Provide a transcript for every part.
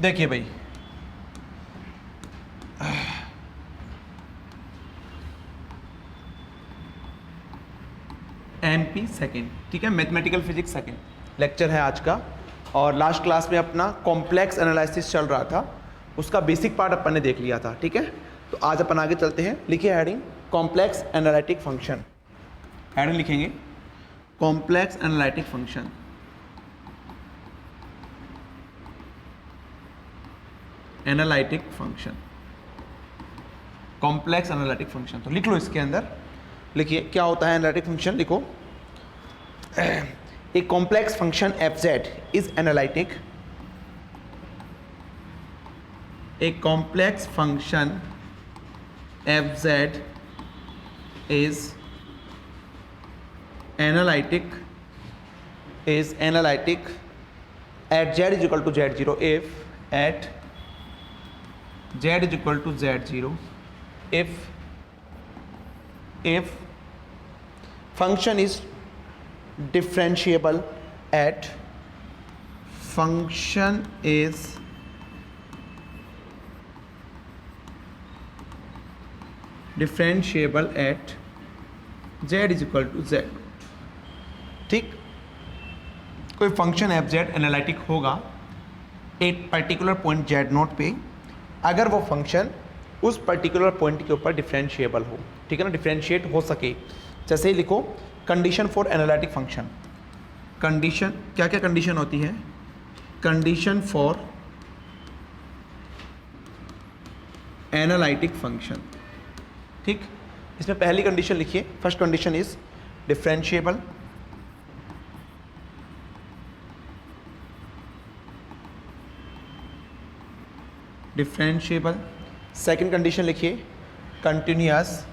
देखिए भाई, MP second, ठीक है, मैथमेटिकल फिजिक्स सेकेंड लेक्चर है आज का। और लास्ट क्लास में अपना कॉम्प्लेक्स एनालिसिस चल रहा था, उसका बेसिक पार्ट अपन ने देख लिया था, ठीक है। तो आज अपन आगे चलते हैं। लिखिए heading complex analytic function. Heading लिखेंगे complex analytic function. Analytic function, complex analytic function. तो लिख लो इसके अंदर, लिखिए क्या होता है एनालिटिक फंक्शन। लिखो ए complex function fz is analytic. A complex function fz is analytic at z is equal to z0 if at z is equal to z0 if function is differentiable at z is equal to z। ठीक, कोई function f z analytic होगा एक particular point Z note पे, अगर वो function उस particular point के ऊपर डिफरेंशिएबल हो, ठीक है ना, डिफरेंशिएट हो सके। जैसे ही लिखो condition for analytic function. Condition क्या क्या कंडीशन होती है? कंडीशन फॉर एनालिटिक फंक्शन, ठीक। इसमें पहली कंडीशन लिखिए, first condition is differentiable. Differentiable. Second condition लिखिए कंटिन्यूअस,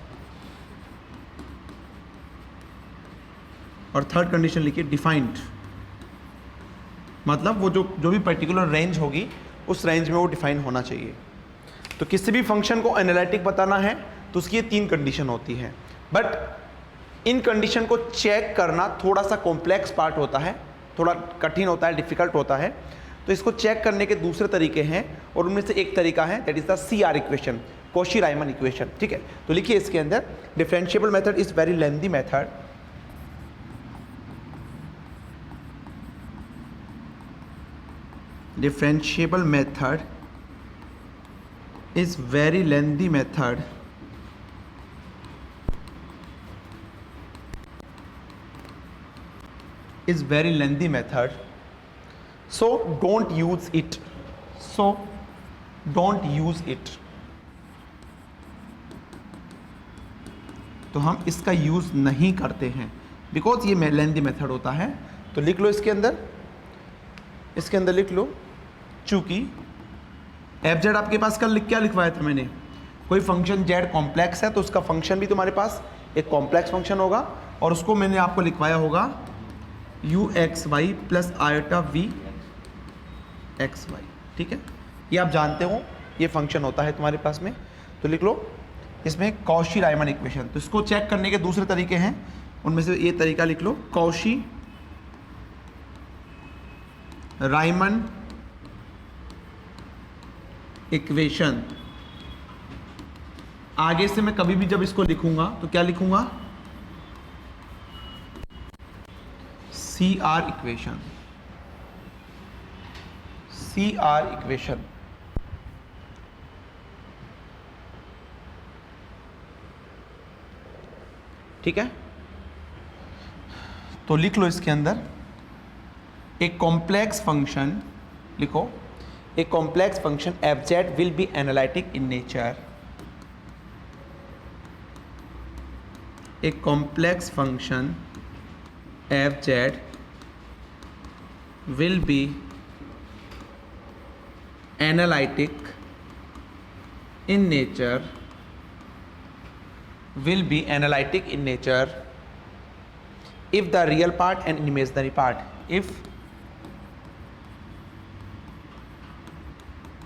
और थर्ड कंडीशन लिखिए डिफाइंड। मतलब वो जो भी पर्टिकुलर रेंज होगी उस रेंज में वो डिफाइन होना चाहिए। तो किसी भी फंक्शन को एनालिटिक बताना है तो उसकी ये तीन कंडीशन होती है। बट इन कंडीशन को चेक करना थोड़ा सा कॉम्प्लेक्स पार्ट होता है, थोड़ा कठिन होता है, डिफिकल्ट होता है। तो इसको चेक करने के दूसरे तरीके हैं और उनमें से एक तरीका है that is the CR equation, Cauchy-Riemann equation, ठीक है। तो लिखिए इसके अंदर differentiable method is very lengthy method. Differentiable method is very lengthy method so don't use it, तो हम इसका यूज नहीं करते हैं बिकॉज ये लेंथी मेथड होता है। तो लिख लो इसके अंदर लिख लो, चूंकि एफ जेड आपके पास कल क्या लिखवाया था मैंने, कोई फंक्शन जेड कॉम्प्लेक्स है तो उसका फंक्शन भी तुम्हारे पास एक कॉम्प्लेक्स फंक्शन होगा, और उसको मैंने आपको लिखवाया होगा u(x,y) प्लस आयोटा v(x,y), ठीक है। ये आप जानते हो ये फंक्शन होता है तुम्हारे पास में। तो लिख लो इसमें कॉशी-रायमन इक्वेशन। तो इसको चेक करने के दूसरे तरीके हैं, उनमें से ये तरीका लिख लो कॉशी-रायमन इक्वेशन। आगे से मैं कभी भी जब इसको लिखूंगा तो क्या लिखूंगा? CR equation. ठीक है, तो लिख लो इसके अंदर एक कॉम्प्लेक्स फंक्शन लिखो, a complex function fz will be analytic in nature। a complex function fz will be analytic in nature if the real part and imaginary part, if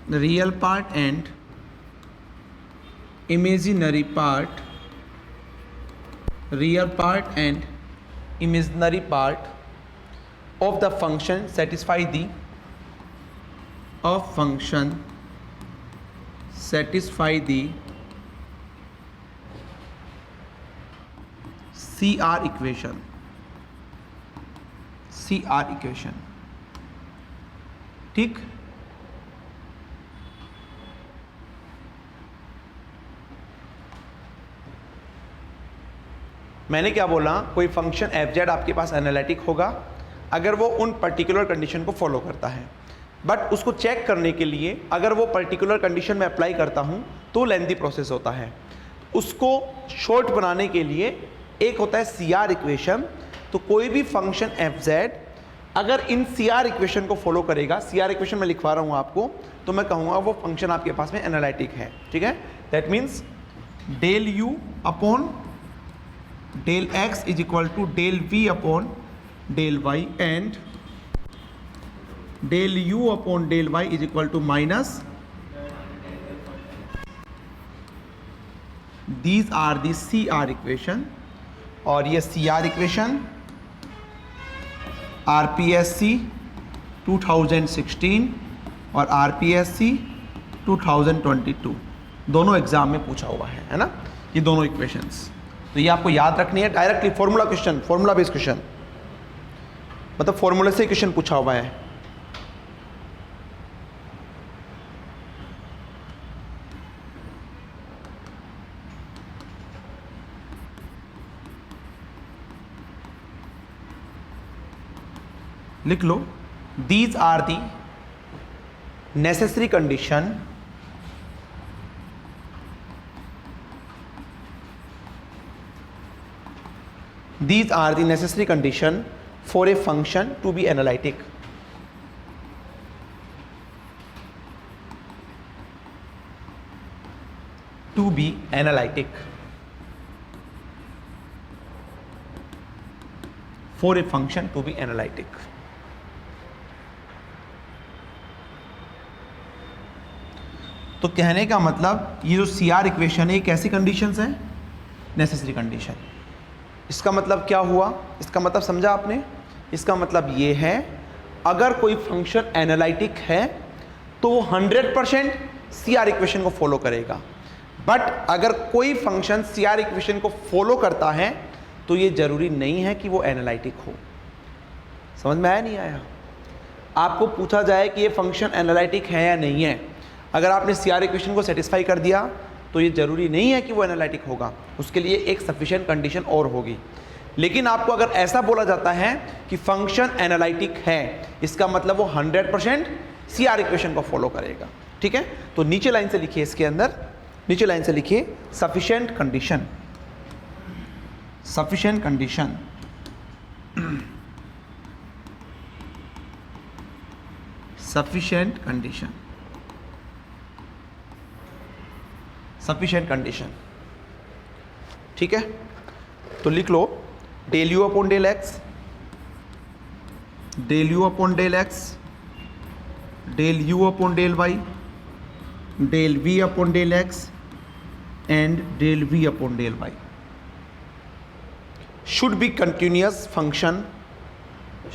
the real part and imaginary part of the function satisfy the of function satisfy the CR equation, CR equation, ठीक। मैंने क्या बोला, कोई function fz आपके पास analytic होगा अगर वो उन पर्टिकुलर कंडीशन को फॉलो करता है, बट उसको चेक करने के लिए अगर वो पर्टिकुलर कंडीशन में अप्लाई करता हूं तो लेंथी प्रोसेस होता है। उसको शॉर्ट बनाने के लिए एक होता है CR इक्वेशन। तो कोई भी फंक्शन fz अगर इन CR इक्वेशन को फॉलो करेगा, CR इक्वेशन मैं लिखवा रहा हूं आपको, तो मैं कहूंगा वो फंक्शन आपके पास में एनालिटिक है, ठीक है। That means del u upon del x is equal to del v upon del y and del u upon del y is equal to minus these are the CR equation. और ये CR equation RPSC 2016 और RPSC 2022 दोनों exam में पूछा हुआ है ना, ये दोनों इक्वेशंस। तो ये आपको याद रखनी है, directly formula question, formula based question, मतलब फॉर्मूले से क्वेश्चन पूछा हुआ है। लिख लो, these are the necessary condition these are the necessary condition for a function to be analytic. To be analytic. For a function to be analytic. तो कहने का मतलब ये जो CR इक्वेशन है, कैसी कंडीशंस हैं? Necessary condition. इसका मतलब क्या हुआ? इसका मतलब समझा आपने? इसका मतलब ये है, अगर कोई फंक्शन एनालिटिक है तो वो 100% CR इक्वेशन को फॉलो करेगा। बट अगर कोई फंक्शन CR इक्वेशन को फॉलो करता है तो ये जरूरी नहीं है कि वो एनालिटिक हो। समझ में आया नहीं आया? आपको पूछा जाए कि ये फंक्शन एनालिटिक है या नहीं है, अगर आपने CR इक्वेशन को सेटिस्फाई कर दिया तो ये जरूरी नहीं है कि वो एनालिटिक होगा, उसके लिए एक सफिशिएंट कंडीशन और होगी। लेकिन आपको अगर ऐसा बोला जाता है कि फंक्शन एनालिटिक है, इसका मतलब वो 100% CR इक्वेशन को फॉलो करेगा, ठीक है। तो नीचे लाइन से लिखिए, इसके अंदर नीचे लाइन से लिखिए sufficient condition, sufficient condition sufficient condition, sufficient condition, ठीक है। तो लिख लो del u upon del x, del u upon del x, del u upon del y, del v upon del x and del v upon del y should be continuous function,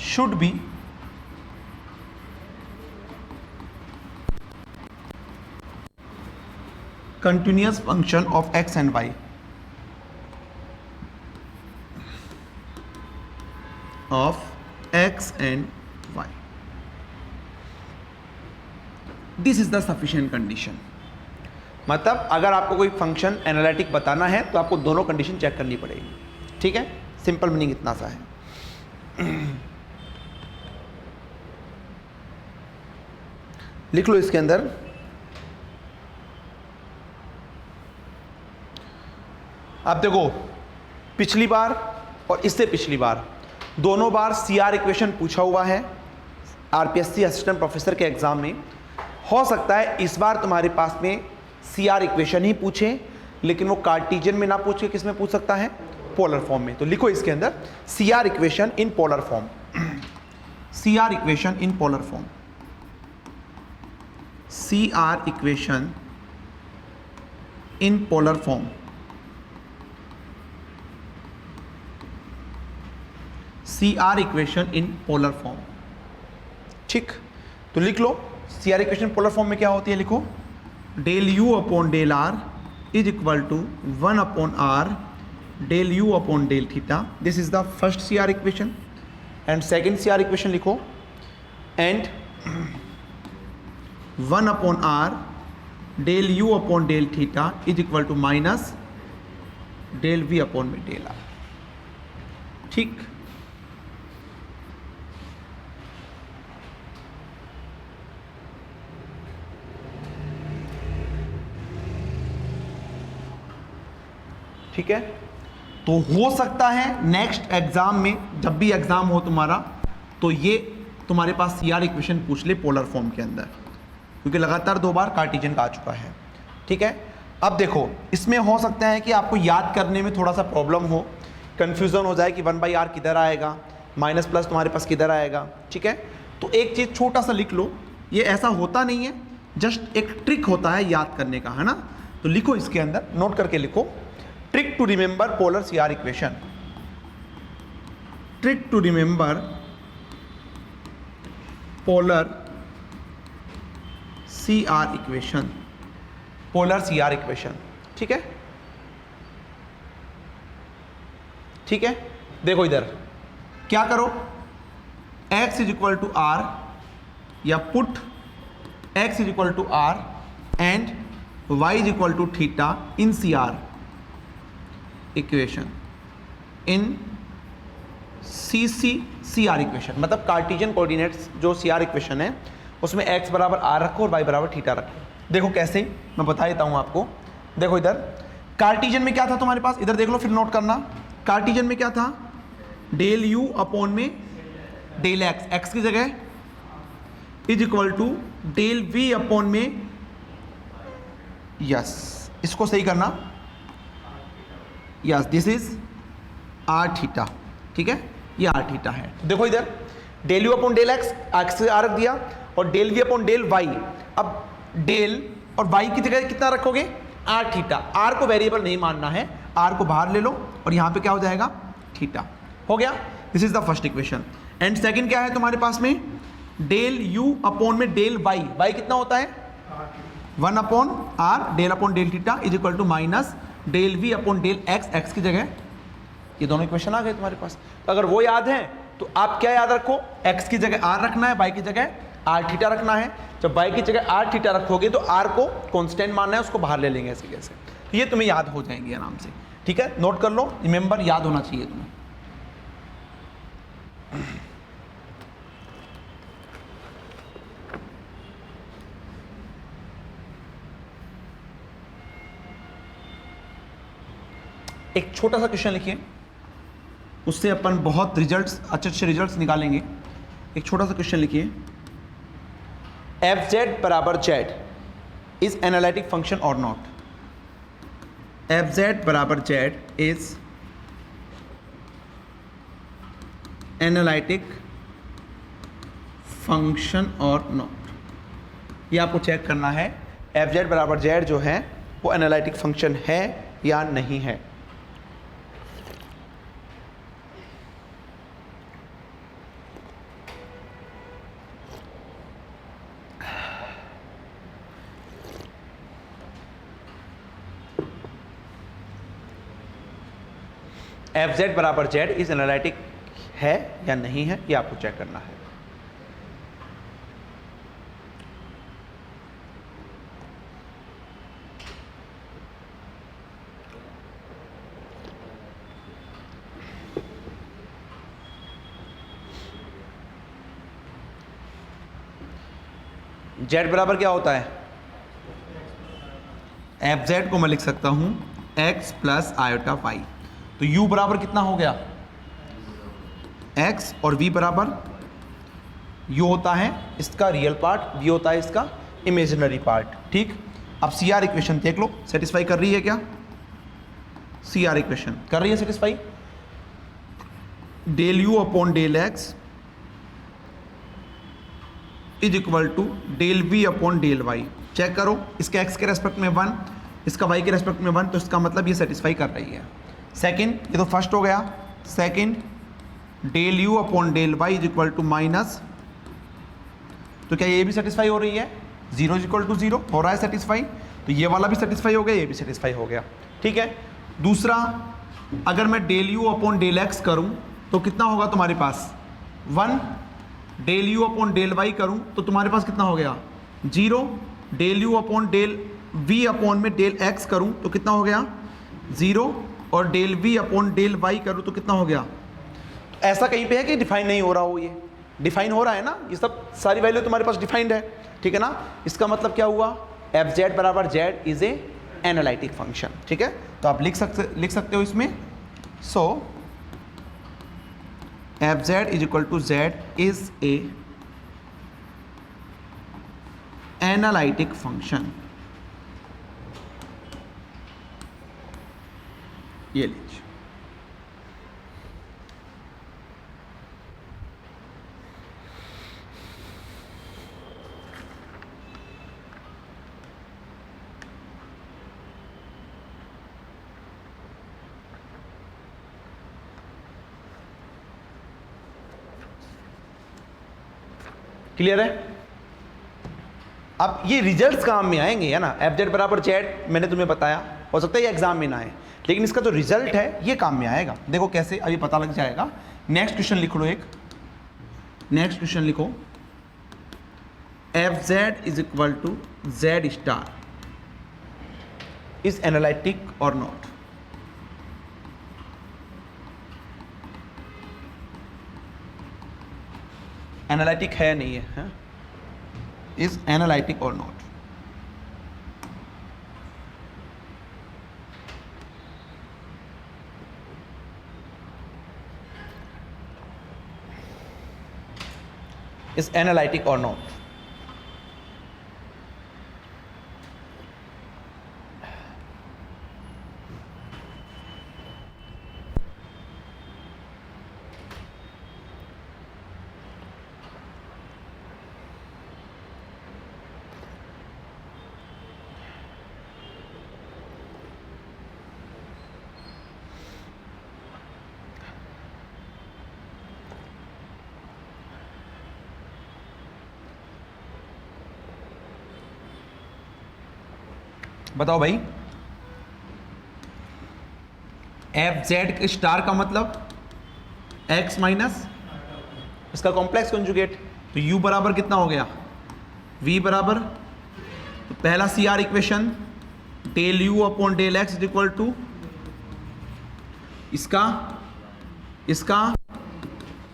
should be continuous function of x and y, of x and y. This is the sufficient condition. मतलब अगर आपको कोई function analytic बताना है तो आपको दोनों condition check करनी पड़ेगी, ठीक है। सिंपल मीनिंग इतना सा है। लिख लो इसके अंदर, अब देखो पिछली बार और इससे पिछली बार दोनों बार CR इक्वेशन पूछा हुआ है RPSC असिस्टेंट प्रोफेसर के एग्जाम में। हो सकता है इस बार तुम्हारे पास में CR इक्वेशन ही पूछे, लेकिन वो कार्टेशियन में ना पूछ के किस में पूछ सकता है? पोलर फॉर्म में। तो लिखो इसके अंदर CR equation in polar form, CR equation in polar form, CR equation in polar form, CR equation in polar form, ठीक। तो लिख लो C R equation polar form में क्या होती है, लिखो del u upon del r is equal to 1 upon r del u upon del theta. This is the first C R equation. And second C R equation लिखो and 1 upon r del u upon del theta is equal to minus del v upon में del r. ठीक, ठीक है. तो हो सकता है next exam में, जब भी एग्जाम हो तुम्हारा, तो ये तुम्हारे पास सी आर इक्वेशन पूछ ले पोलर फॉर्म के अंदर, क्योंकि लगातार 2 बार कार्टेशियन का आ चुका है. ठीक है. अब देखो, इसमें हो सकता है कि आपको याद करने में थोड़ा सा प्रॉब्लम हो, कंफ्यूजन हो जाए कि 1/r किधर आएगा, माइनस प्लस तुम्हारे पास किधर आएगा. ठीक है. तो एक चीज़ छोटा सा लिख लो, ये ऐसा होता नहीं है, जस्ट एक ट्रिक होता है याद करने का, है ना. तो लिखो इसके अंदर, नोट करके लिखो, trick to remember polar C R equation. Trick to remember polar C R equation. Polar C R equation. ठीक है. ठीक है. देखो इधर क्या करो, x is equal to r, या put x is equal to r and y is equal to theta in C R equation, in C R equation. मतलब कार्टेशियन कोऑर्डिनेट्स जो सी आर इक्वेशन है उसमें x बराबर are रखो और y बराबर theta रखो. देखो कैसे, मैं बता देता हूं आपको. देखो इधर कार्टेशियन में क्या था तुम्हारे पास, इधर देख लो फिर नोट करना. कार्टेशियन में क्या था, डेल यू अपॉन में डेल एक्स, एक्स की जगह is equal to del v upon में, यस इसको सही करना, yes this is r theta. ठीक है, ये आर थीटा है. देखो इधर del u upon del x, x से आर रख दिया, और del v upon del y. अब डेल और वाई की जगह कितना रखोगे, आर थीटा. आर को वेरिएबल नहीं मानना है, आर को बाहर ले लो और यहां पे क्या हो जाएगा, थीटा. हो गया. This is the first equation. And second क्या है तुम्हारे पास में, डेल यू अपॉन में डेल वाई. वाई कितना होता है, 1 upon r del upon del theta is equal to minus del v upon del x, x की जगह. ये दोनों इक्वेशन आ गए तुम्हारे पास. तो अगर वो याद है तो आप क्या याद रखो, x की जगह r रखना है, y की जगह r थीटा रखना है. जब y की जगह r थीटा रखोगे तो r को कांस्टेंट मानना है, उसको बाहर ले लेंगे ऐसे कैसे. तो ये तुम्हें याद हो जाएंगे आराम से. ठीक है, नोट कर लो, रिमेंबर याद होना चाहिए तुम्हें. एक छोटा सा क्वेश्चन लिखिए, उससे अपन बहुत रिजल्ट्स, अच्छे अच्छे रिजल्ट्स निकालेंगे. एक छोटा सा क्वेश्चन लिखिए, एफ जेड बराबर जेड इज एनालिटिक फंक्शन और नॉट. एफ जेड बराबर जेड इज एनालिटिक फंक्शन और नॉट. ये आपको चेक करना है, एफ जेड बराबर जेड जो है वो एनालिटिक फंक्शन है या नहीं है. एफ जेड बराबर जेड इज एनालिटिक है या नहीं है, ये आपको चेक करना है. जेड बराबर क्या होता है, एफ जेड को मैं लिख सकता हूं एक्स प्लस आयोटा वाई. तो u बराबर कितना हो गया, x, और v बराबर u होता है इसका रियल पार्ट, v होता है इसका इमेजिनरी पार्ट. ठीक. अब सी आर इक्वेशन देख लो, सेटिस्फाई कर रही है क्या, सी आर इक्वेशन कर रही है satisfy. Del u upon del x is equal to del v upon del y. Check करो, इसके x के रेस्पेक्ट में 1, इसका y के रेस्पेक्ट में 1, तो इसका मतलब ये सेटिस्फाई कर रही है. सेकेंड, ये तो फर्स्ट हो गया. Second, del u upon del y is equal to minus तो क्या ये भी सेटिस्फाई हो रही है, 0 इक्वल टू 0 हो रहा है सेटिस्फाई, तो ये वाला भी सेटिस्फाई हो गया, ये भी सेटिस्फाई हो गया। ठीक है, दूसरा अगर मैं del u upon del x करूं तो कितना होगा तुम्हारे पास 1, del u upon del y करूं तो तुम्हारे पास कितना हो गया 0, del u upon del v upon में डेल एक्स करूं तो कितना हो गया 0, और del v upon del y करूं तो कितना हो गया। तो ऐसा कहीं पे है कि डिफाइन नहीं हो रहा हो, ये डिफाइन हो रहा है ना, ये सब सारी वैल्यू तुम्हारे पास डिफाइंड है। ठीक है ना, इसका मतलब क्या हुआ, एफ जेड बराबर z is a analytic function. ठीक है, तो आप लिख सकते हो इसमें, so f z is equal to z is a analytic function. ये लीजिए, क्लियर है। अब ये रिजल्ट्स काम में आएंगे, है ना, एफ जेड बराबर जेड मैंने तुम्हें बताया, हो सकता है ये एग्जाम में ना आए, लेकिन इसका जो रिजल्ट है ये काम में आएगा। देखो कैसे, अभी पता लग जाएगा। नेक्स्ट क्वेश्चन लिख लो, एक नेक्स्ट क्वेश्चन लिखो, f z is equal to z star is analytic or not. Analytic है नहीं है, is analytic or not. is analytic or not. बताओ भाई, एफ जेड स्टार का मतलब एक्स माइनस इसका कॉम्प्लेक्स कॉन्जुगेट, तो यू बराबर कितना हो गया वी बराबर, तो पहला C R equation del u upon del x is equal to इसका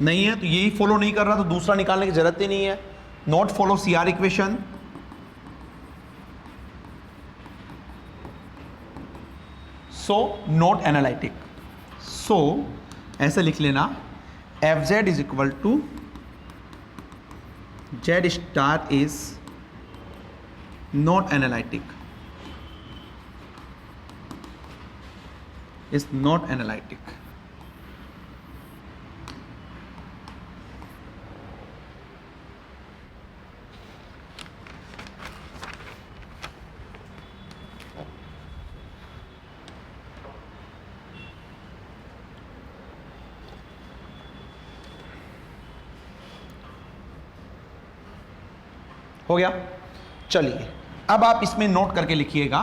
नहीं है, तो यही फॉलो नहीं कर रहा, तो दूसरा निकालने की जरूरत ही नहीं है। Not follow C R equation, so not analytic. So ऐसे लिख लेना, f z is equal to z star is not analytic, is not analytic. हो गया। चलिए अब आप इसमें नोट करके लिखिएगा,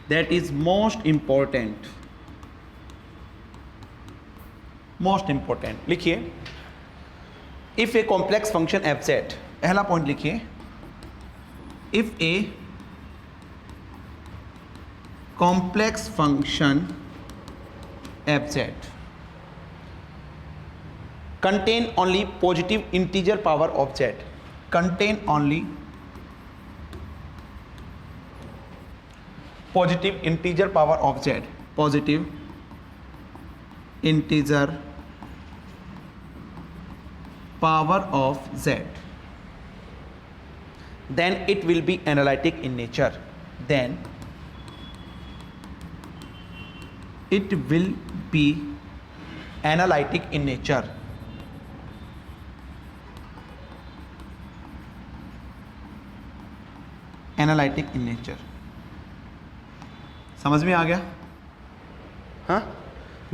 दैट इज मोस्ट इंपॉर्टेंट लिखिए, if a complex function f z, पहला पॉइंट लिखिए, if a complex function f z contain only positive integer power of z, contain only positive integer power of z, positive integer power of z, then it will be analytic in nature, then it will be analytic in nature। Analytic in nature, समझ में आ गया। हाँ,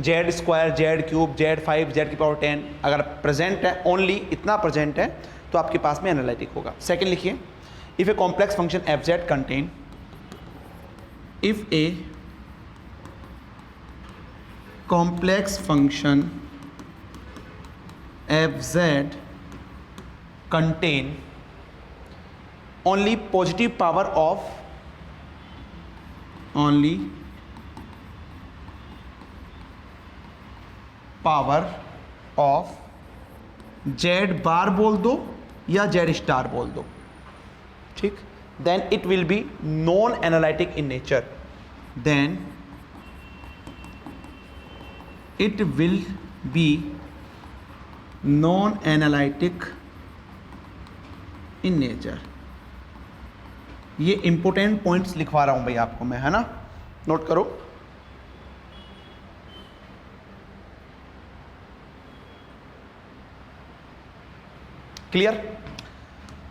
Z square, Z cube, Z 5, Z की power 10 अगर present है, only इतना present है तो आपके पास में एनालिटिक होगा। सेकंड लिखिए, if a complex function f z contain, if a complex function f z contain only positive power of, only power of z bar बोल दो या जेड स्टार बोल दो, ठीक, then it will be non analytic in nature, then it will be non analytic in nature. ये important points लिखवा रहा हूं भाई आपको मैं, है ना, नोट करो। क्लियर?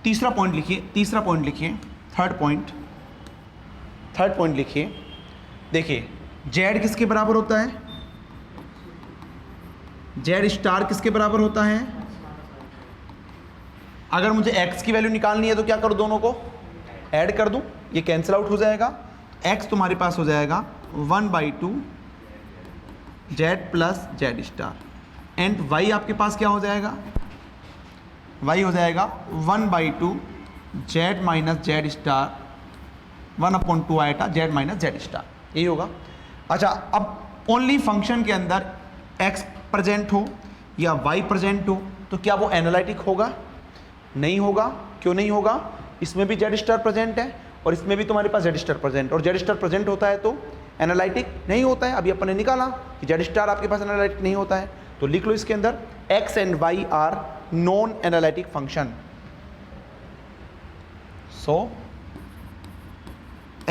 तीसरा पॉइंट लिखिए, तीसरा पॉइंट लिखिए, थर्ड पॉइंट लिखिए। देखिए जेड किसके बराबर होता है, जेड स्टार किसके बराबर होता है। अगर मुझे x की वैल्यू निकालनी है तो क्या करूं, दोनों को ऐड कर दूं, ये कैंसिल आउट हो जाएगा। x तुम्हारे पास हो जाएगा 1/2 Z plus Z star, and y आपके पास क्या हो जाएगा, y हो जाएगा 1/2 जेड माइनस जेड स्टार 1/2 आएगा जेड माइनस जेड स्टार, यही होगा। अच्छा, अब ओनली फंक्शन के अंदर x प्रेजेंट हो या y प्रेजेंट हो तो क्या वो एनालिटिक होगा? नहीं होगा। क्यों नहीं होगा? इसमें भी जेड स्टार प्रेजेंट है और इसमें भी तुम्हारे पास जेड स्टार प्रेजेंट, और जेड स्टार प्रेजेंट होता है तो एनालिटिक नहीं होता है। अभी अपन ने निकाला कि जेड स्टार आपके पास एनालिटिक नहीं होता है, तो लिख लो इसके अंदर x and y are non analytic function. So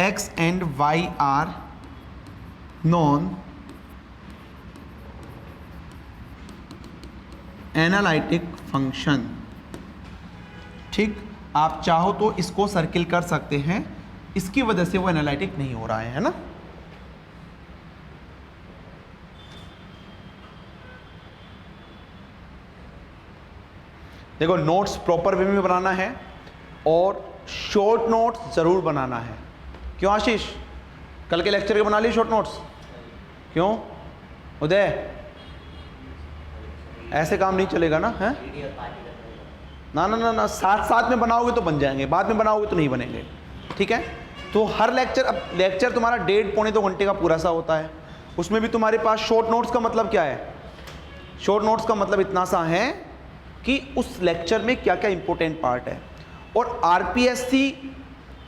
x and y are non analytic function, ठीक। आप चाहो तो इसको सर्किल कर सकते हैं, इसकी वजह से वो एनालिटिक नहीं हो रहा है ना। देखो नोट्स प्रॉपर वे में बनाना है और शॉर्ट नोट्स जरूर बनाना है। क्यों आशीष, कल के लेक्चर के बना लिए शॉर्ट नोट्स? क्यों उदय, ऐसे काम नहीं चलेगा ना, है ना ना ना ना, साथ साथ में बनाओगे तो बन जाएंगे, बाद में बनाओगे तो नहीं बनेंगे, ठीक है। तो हर लेक्चर, अब लेक्चर तुम्हारा 1.5-पौने 2 घंटे का पूरा सा होता है, उसमें भी तुम्हारे पास शॉर्ट नोट्स का मतलब क्या है? शॉर्ट नोट्स का मतलब इतना सा है कि उस लेक्चर में क्या क्या इंपॉर्टेंट पार्ट है। और आरपीएससी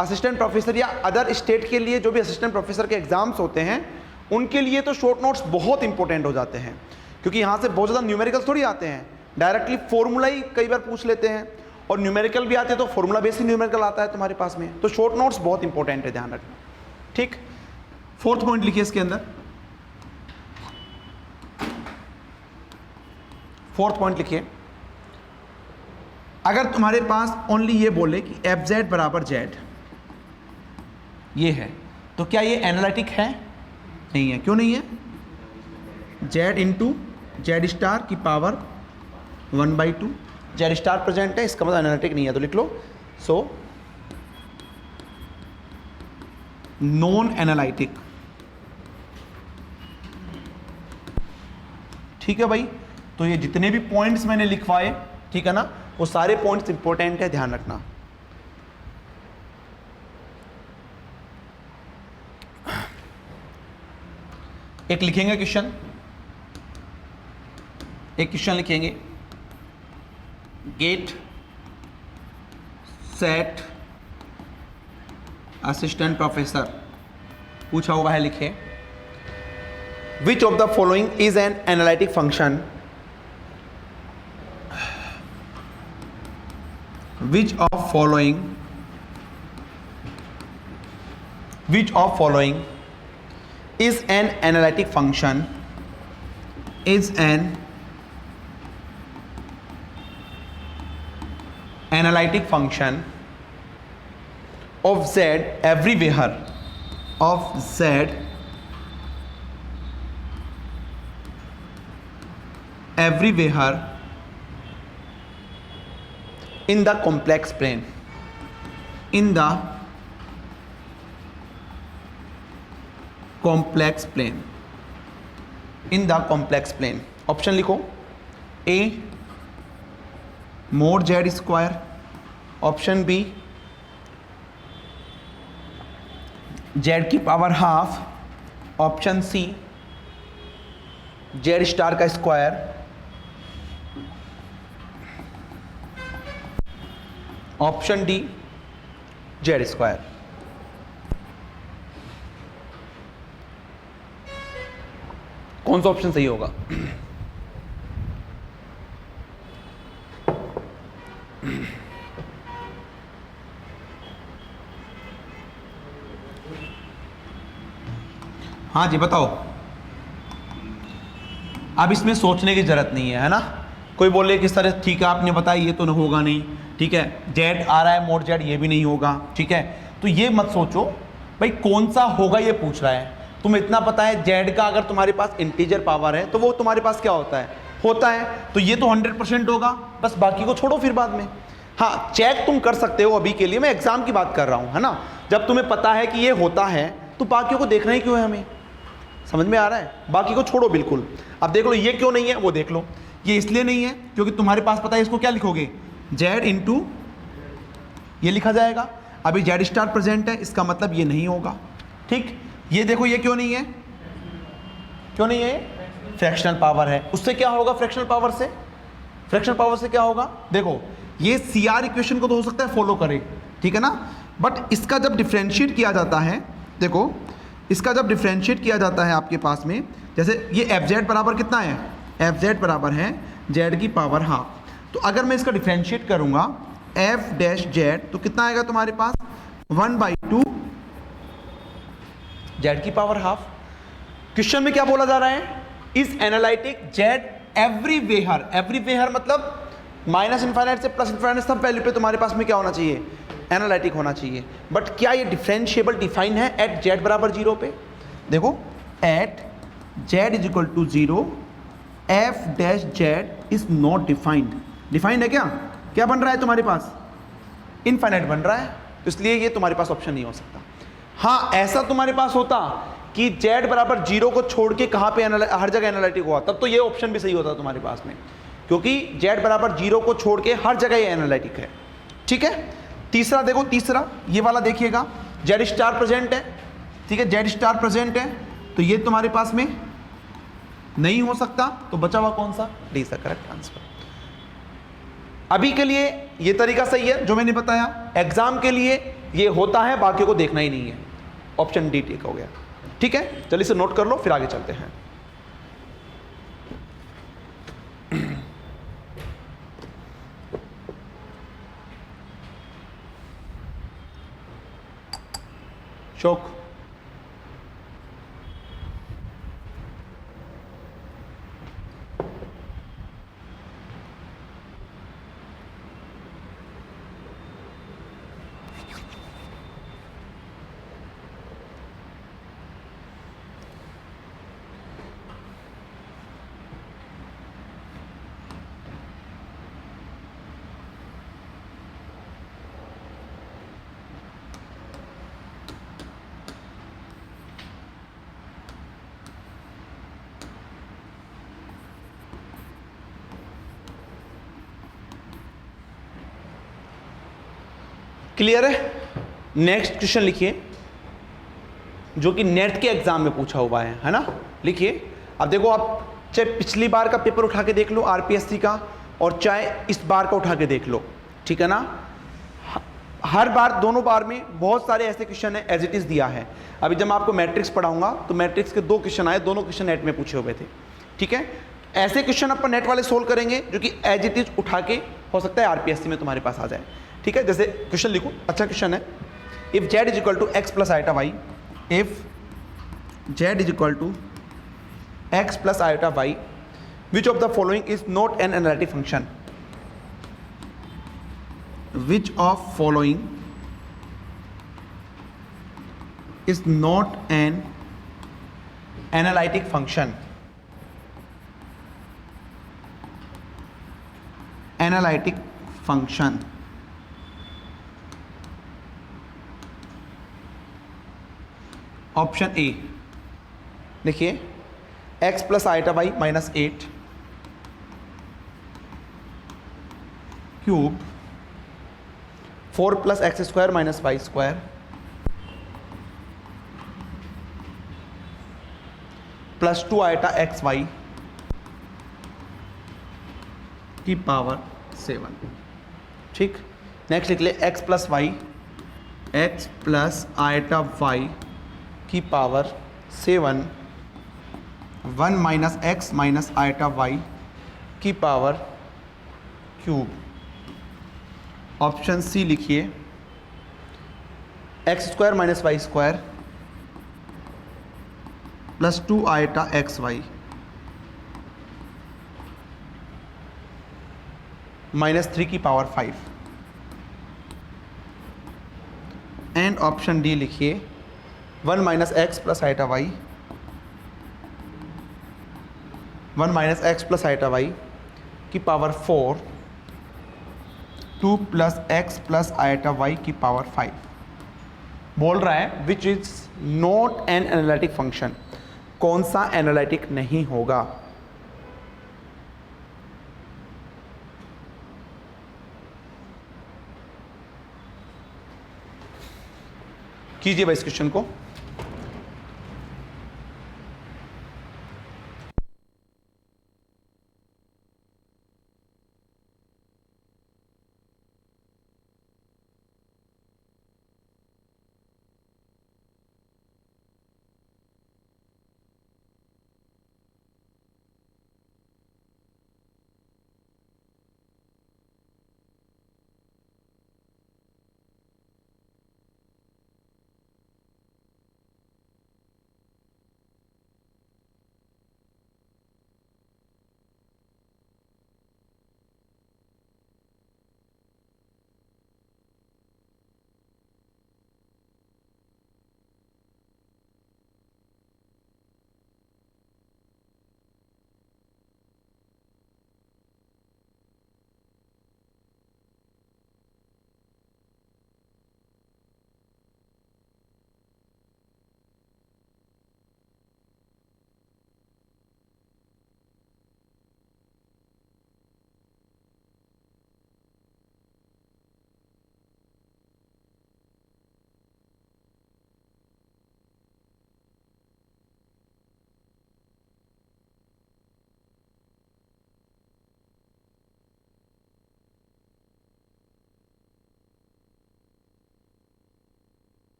असिस्टेंट प्रोफेसर या अदर स्टेट के लिए जो भी असिस्टेंट प्रोफेसर के एग्जाम्स होते हैं उनके लिए तो शॉर्ट नोट्स बहुत इंपॉर्टेंट हो जाते हैं, क्योंकि यहाँ से बहुत ज़्यादा न्यूमेरिकल्स थोड़ी आते हैं, डायरेक्टली फॉर्मूला ही कई बार पूछ लेते हैं, और न्यूमेरिकल भी आते हैं तो फॉर्मूला बेस्ड न्यूमेरिकल आता है तुम्हारे पास में। तो शॉर्ट नोट्स बहुत इंपॉर्टेंट है, ध्यान रखना, ठीक। फोर्थ पॉइंट लिखिए इसके अंदर, फोर्थ पॉइंट लिखिए, अगर तुम्हारे पास ओनली ये बोले कि एफ जेड बराबर जेड ये है, तो क्या ये एनालिटिक है? नहीं है। क्यों नहीं है? जेड इंटू जेड स्टार की पावर 1/2 जेड स्टार प्रेजेंट है, इसका मतलब एनालिटिक नहीं है, तो लिख लो सो नॉन एनालिटिक, ठीक है भाई। तो ये जितने भी पॉइंट्स मैंने लिखवाए, ठीक है ना, वो सारे पॉइंट्स इंपॉर्टेंट है, ध्यान रखना। एक लिखेंगे क्वेश्चन, एक क्वेश्चन लिखेंगे, गेट सेट असिस्टेंट प्रोफेसर पूछा हुआ है, लिखे विच of the following is an analytic function, which of following is an analytic function, is an analytic function of z everywhere, of z everywhere in the complex plane, in the complex plane, in the complex plane. Option लिखो, a mod z square, option b z की power half, option c z star का square, option d z square. कौन सा option सही होगा? हाँ जी बताओ। अब इसमें सोचने की जरूरत नहीं है ना। कोई बोले कि सर ठीक है आपने बताया ये तो होगा नहीं, ठीक है जेड आ रहा है मोड जेड ये भी नहीं होगा, ठीक है तो ये मत सोचो भाई कौन सा होगा ये पूछ रहा है। तुम्हें इतना पता है जेड का अगर तुम्हारे पास इंटीजर पावर है तो वो तुम्हारे पास क्या होता है तो ये तो 100% होगा, बस बाकी को छोड़ो फिर बाद में। हाँ चेक तुम कर सकते हो, अभी के लिए मैं एग्जाम की बात कर रहा हूँ है ना। जब तुम्हें पता है कि ये होता है तो बाकियों को देखना ही क्यों है हमें, समझ में आ रहा है? बाकी को छोड़ो बिल्कुल। अब देख लो ये क्यों नहीं है वो देख लो, ये इसलिए नहीं है क्योंकि तुम्हारे पास पता है इसको क्या लिखोगे, जेड इंटू ये लिखा जाएगा। अभी जेड स्टार प्रेजेंट है इसका मतलब ये नहीं होगा, ठीक। ये देखो ये क्यों नहीं है, क्यों नहीं है? फ्रैक्शनल पावर है। उससे क्या होगा? फ्रैक्शनल पावर से क्या होगा? देखो ये सीआर इक्वेशन को तो हो सकता है फॉलो करे, ठीक है ना, बट इसका जब डिफरेंशिएट किया जाता है, देखो इसका जब डिफरेंशिएट किया जाता है आपके पास में, जैसे ये एफ जेड बराबर कितना है, एफ जेड बराबर है जेड की पावर हाफ। तो अगर मैं इसका डिफरेंशिएट करूंगा एफ डैश जेड तो कितना आएगा तुम्हारे पास 1/2 जेड की पावर हाफ। क्वेश्चन में क्या बोला जा रहा है, इज एनालिटिक जेड एवरीवेयर मतलब माइनस इनफाइनाइट से प्लस इनफाइनाइट सब वैल्यू पे तुम्हारे पास में क्या होना चाहिए, एनालिटिक होना चाहिए। बट क्या ये डिफरेंशिएबल डिफाइन है एट जेड बराबर 0 पे? देखो at z is equal to 0 f dash z is not defined. Defined है क्या बन रहा है तुम्हारे पास? इनफाइनाइट बन रहा है, तो इसलिए ये तुम्हारे पास ऑप्शन नहीं हो सकता। हाँ ऐसा तुम्हारे पास होता कि जेड बराबर 0 को छोड़ के कहाँ पे हर जगह एनालिटिक हुआ, तब तो ये ऑप्शन भी सही होता तुम्हारे पास में, क्योंकि जेड बराबर 0 को छोड़ के हर जगह ये एनालिटिक है, ठीक है। तीसरा देखो, तीसरा ये वाला देखिएगा, जेड स्टार प्रेजेंट है, ठीक है जेड स्टार प्रेजेंट है तो ये तुम्हारे पास में नहीं हो सकता, तो बचा हुआ कौन सा, डी सा करेक्ट आंसर। अभी के लिए ये तरीका सही है जो मैंने बताया, एग्जाम के लिए ये होता है बाकी को देखना ही नहीं है, ऑप्शन डी ठीक हो गया, ठीक है। चलिए इसे नोट कर लो फिर आगे चलते हैं। शोक क्लियर है? नेक्स्ट क्वेश्चन लिखिए जो कि नेट के एग्जाम में पूछा हुआ है ना, लिखिए। अब देखो आप चाहे पिछली बार का पेपर उठा के देख लो आरपीएससी का, और चाहे इस बार का उठा के देख लो, ठीक है ना। हर बार दोनों बार में बहुत सारे ऐसे क्वेश्चन है एज इट इज दिया है। अभी जब मैं आपको मैट्रिक्स पढ़ाऊंगा तो मैट्रिक्स के 2 क्वेश्चन आए, दोनों क्वेश्चन नेट में पूछे हुए थे, ठीक है। ऐसे क्वेश्चन अपन नेट वाले सोल्व करेंगे जो कि एज इट इज उठा के हो सकता है आरपीएससी में तुम्हारे पास आ जाए, ठीक है। जैसे क्वेश्चन लिखो, अच्छा क्वेश्चन है, if z is equal to x plus iota y, if z is equal to x plus iota y, which of the following is not an analytic function, which of following is not an analytic function, analytic function. Option A देखिए, x plus iota y minus 8 cube 4 plus x square minus y square plus 2 iota x y की power 7। ठीक, next लिख ले x plus y, x plus iota y की power 7, 1 minus x minus iota y की power cube. Option c लिखिए, x square minus y square plus 2 iota x y minus 3 की power 5। And option d लिखिए, 1 minus x plus iota y, 1 minus x plus iota y की power 4, 2 plus x plus iota y की power 5। बोल रहा है which is not an analytic function, कौन सा analytic नहीं होगा। कीजिए भाई इस क्वेश्चन को।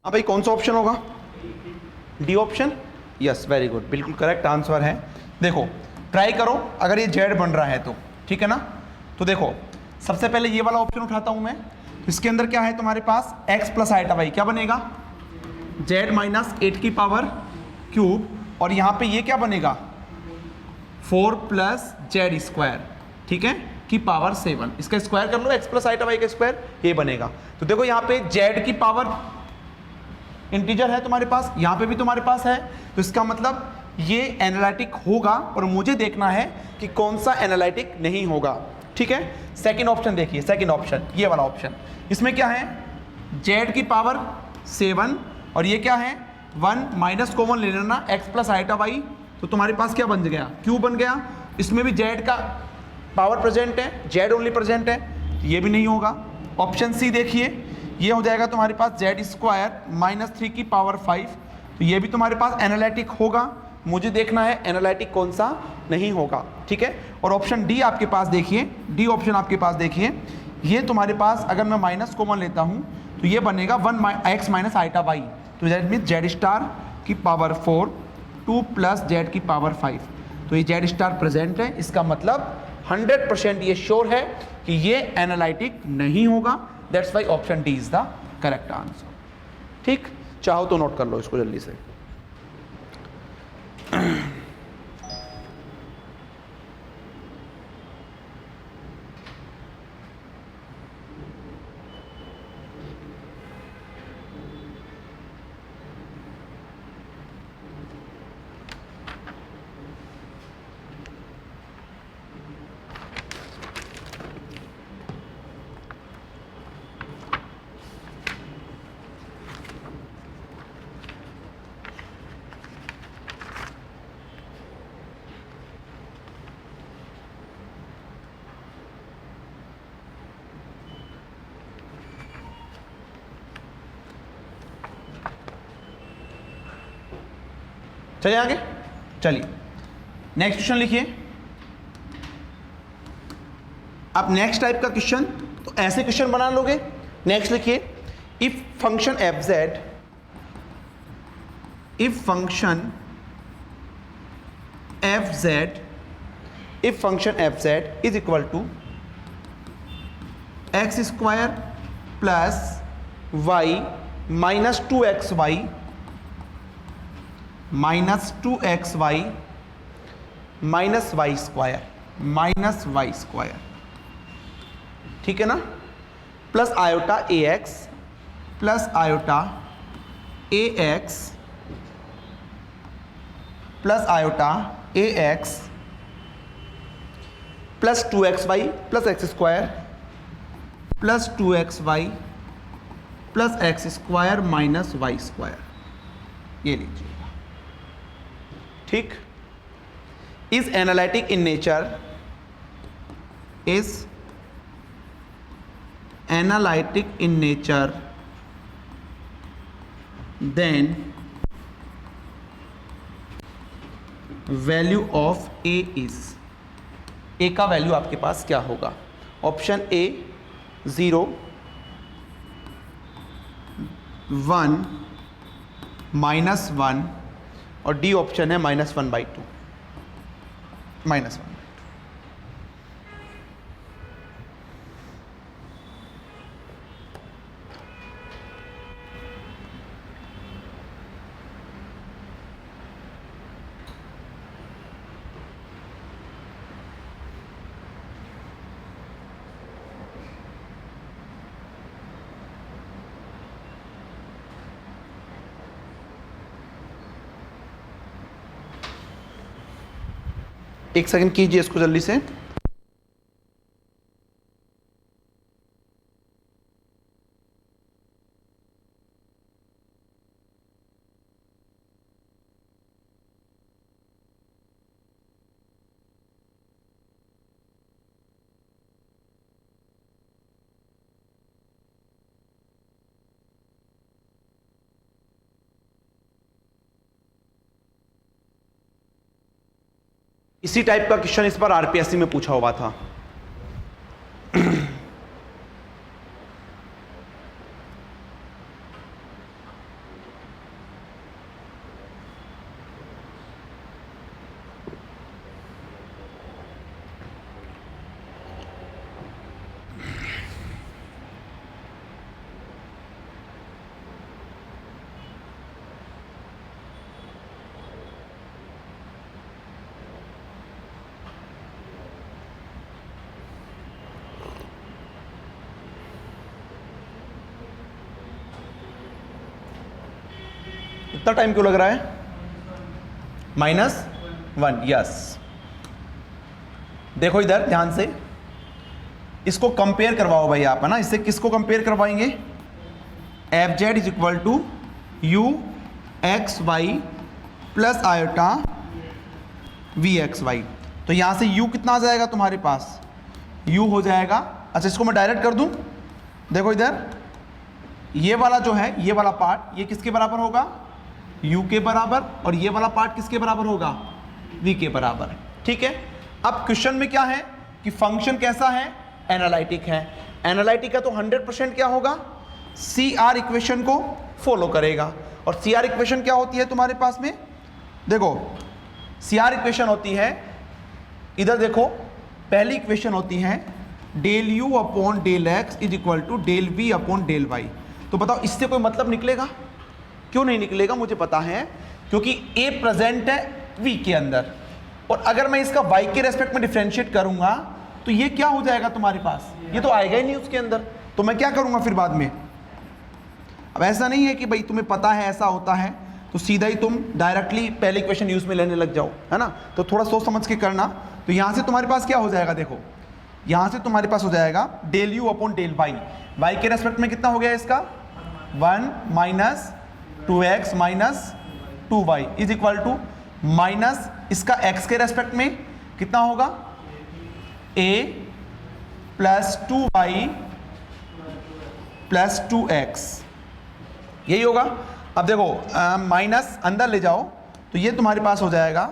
हाँ भाई, कौन सा ऑप्शन होगा? D option. Yes, very good, बिल्कुल करेक्ट आंसर है। देखो ट्राई करो, अगर ये जेड बन रहा है तो ठीक है ना। तो देखो सबसे पहले ये वाला ऑप्शन उठाता हूं मैं। इसके अंदर क्या है तुम्हारे पास, x प्लस आइटा वाई क्या बनेगा, z माइनस 8 की पावर क्यूब, और यहाँ पे ये क्या बनेगा 4 प्लस जेड स्क्वायर, ठीक है, की पावर 7। इसका स्क्वायर कर लो, x प्लस आइटा वाई का स्क्वायर, ये बनेगा। तो देखो यहाँ पे z की पावर इंटीजर है तुम्हारे पास, यहाँ पे भी तुम्हारे पास है, तो इसका मतलब ये एनालिटिक होगा, और मुझे देखना है कि कौन सा एनालिटिक नहीं होगा। ठीक है, सेकंड ऑप्शन देखिए, सेकंड ऑप्शन ये वाला ऑप्शन, इसमें क्या है z की पावर 7 और ये क्या है 1 माइनस कॉमन ले लेना x प्लस आइटा वाई, तो तुम्हारे पास क्या बन गया, क्यूब बन गया। इसमें भी z का पावर प्रेजेंट है, z ओनली प्रेजेंट है, ये भी नहीं होगा। ऑप्शन सी देखिए, ये हो जाएगा तुम्हारे पास z स्क्वायर माइनस 3 की पावर 5, तो ये भी तुम्हारे पास एनालिटिक होगा। मुझे देखना है एनालिटिक कौन सा नहीं होगा। ठीक है, और ऑप्शन डी आपके पास देखिए, डी ऑप्शन आपके पास देखिए, ये तुम्हारे पास अगर मैं माइनस कॉमन लेता हूँ तो ये बनेगा 1 एक्स माइनस आइटा वाई, तो दैट मीन्स जेड स्टार की पावर 4 2 प्लस जेड की पावर 5, तो ये जेड स्टार प्रेजेंट है। इसका मतलब 100% ये श्योर है कि ये एनालिटिक नहीं होगा। That's why option D is the correct answer. ठीक, चाहो तो नोट कर लो इसको जल्दी से। चलिए आगे, चलिए नेक्स्ट क्वेश्चन लिखिए। अब नेक्स्ट टाइप का क्वेश्चन तो ऐसे क्वेश्चन बना लोगे। नेक्स्ट लिखिए, if function f z, if function f z, if function f z is equal to x square plus y minus 2xy minus 2xy minus y square, minus y square, ठीक है ना, plus iota a x, plus iota a x, plus iota a x, plus 2xy plus x square, plus 2xy plus x square minus y square, ये लीजिएगा, ठीक। Is analytic in nature, is analytic in nature, then value of a is, a का value आपके पास क्या होगा? Option A 0, 1, -1 और D option है -1/2, -1/2। एक सेकंड कीजिए इसको जल्दी से। इसी टाइप का क्वेश्चन इस बार आरपीएससी में पूछा हुआ था। इतना टाइम क्यों लग रहा है? -1, यस। देखो इधर ध्यान से, इसको कंपेयर करवाओ भाई आप, है ना। इससे किसको कंपेयर करवाएंगे? F z is equal to u x y plus iota v x y. तो यहां से u कितना आ जाएगा तुम्हारे पास? u हो जाएगा, अच्छा इसको मैं डायरेक्ट कर दूं। देखो इधर ये वाला जो है, ये वाला पार्ट, ये किसके बराबर होगा? u के बराबर। और ये वाला पार्ट किसके बराबर होगा? v के बराबर, ठीक है। अब क्वेश्चन में क्या है कि फंक्शन कैसा है? एनालिटिक है। एनालिटिक का तो 100% क्या होगा? CR इक्वेशन को फॉलो करेगा। और CR इक्वेशन क्या होती है तुम्हारे पास में? देखो CR इक्वेशन होती है, इधर देखो, पहली इक्वेशन होती है del u upon del x is equal to del v upon del y. तो बताओ इससे कोई मतलब निकलेगा? क्यों नहीं निकलेगा? मुझे पता है, क्योंकि a प्रेजेंट है v के अंदर, और अगर मैं इसका y के रेस्पेक्ट में डिफरेंशिएट करूंगा तो ये क्या हो जाएगा तुम्हारे पास? ये तो आएगा ही नहीं उसके अंदर। तो मैं क्या करूंगा फिर बाद में? अब ऐसा नहीं है कि भाई तुम्हें पता है ऐसा होता है तो सीधा ही तुम डायरेक्टली पहले इक्वेशन यूज में लेने लग जाओ, है ना। तो थोड़ा सोच समझ के करना। तो यहां से तुम्हारे पास क्या हो जाएगा? देखो यहां से तुम्हारे पास हो जाएगा del u upon del y. Y के रेस्पेक्ट में कितना हो गया इसका? 1 minus 2x minus 2y is equal to minus इसका x के रेस्पेक्ट में कितना होगा? a plus 2y plus 2x, यही होगा। अब देखो माइनस अंदर ले जाओ तो ये तुम्हारे पास हो जाएगा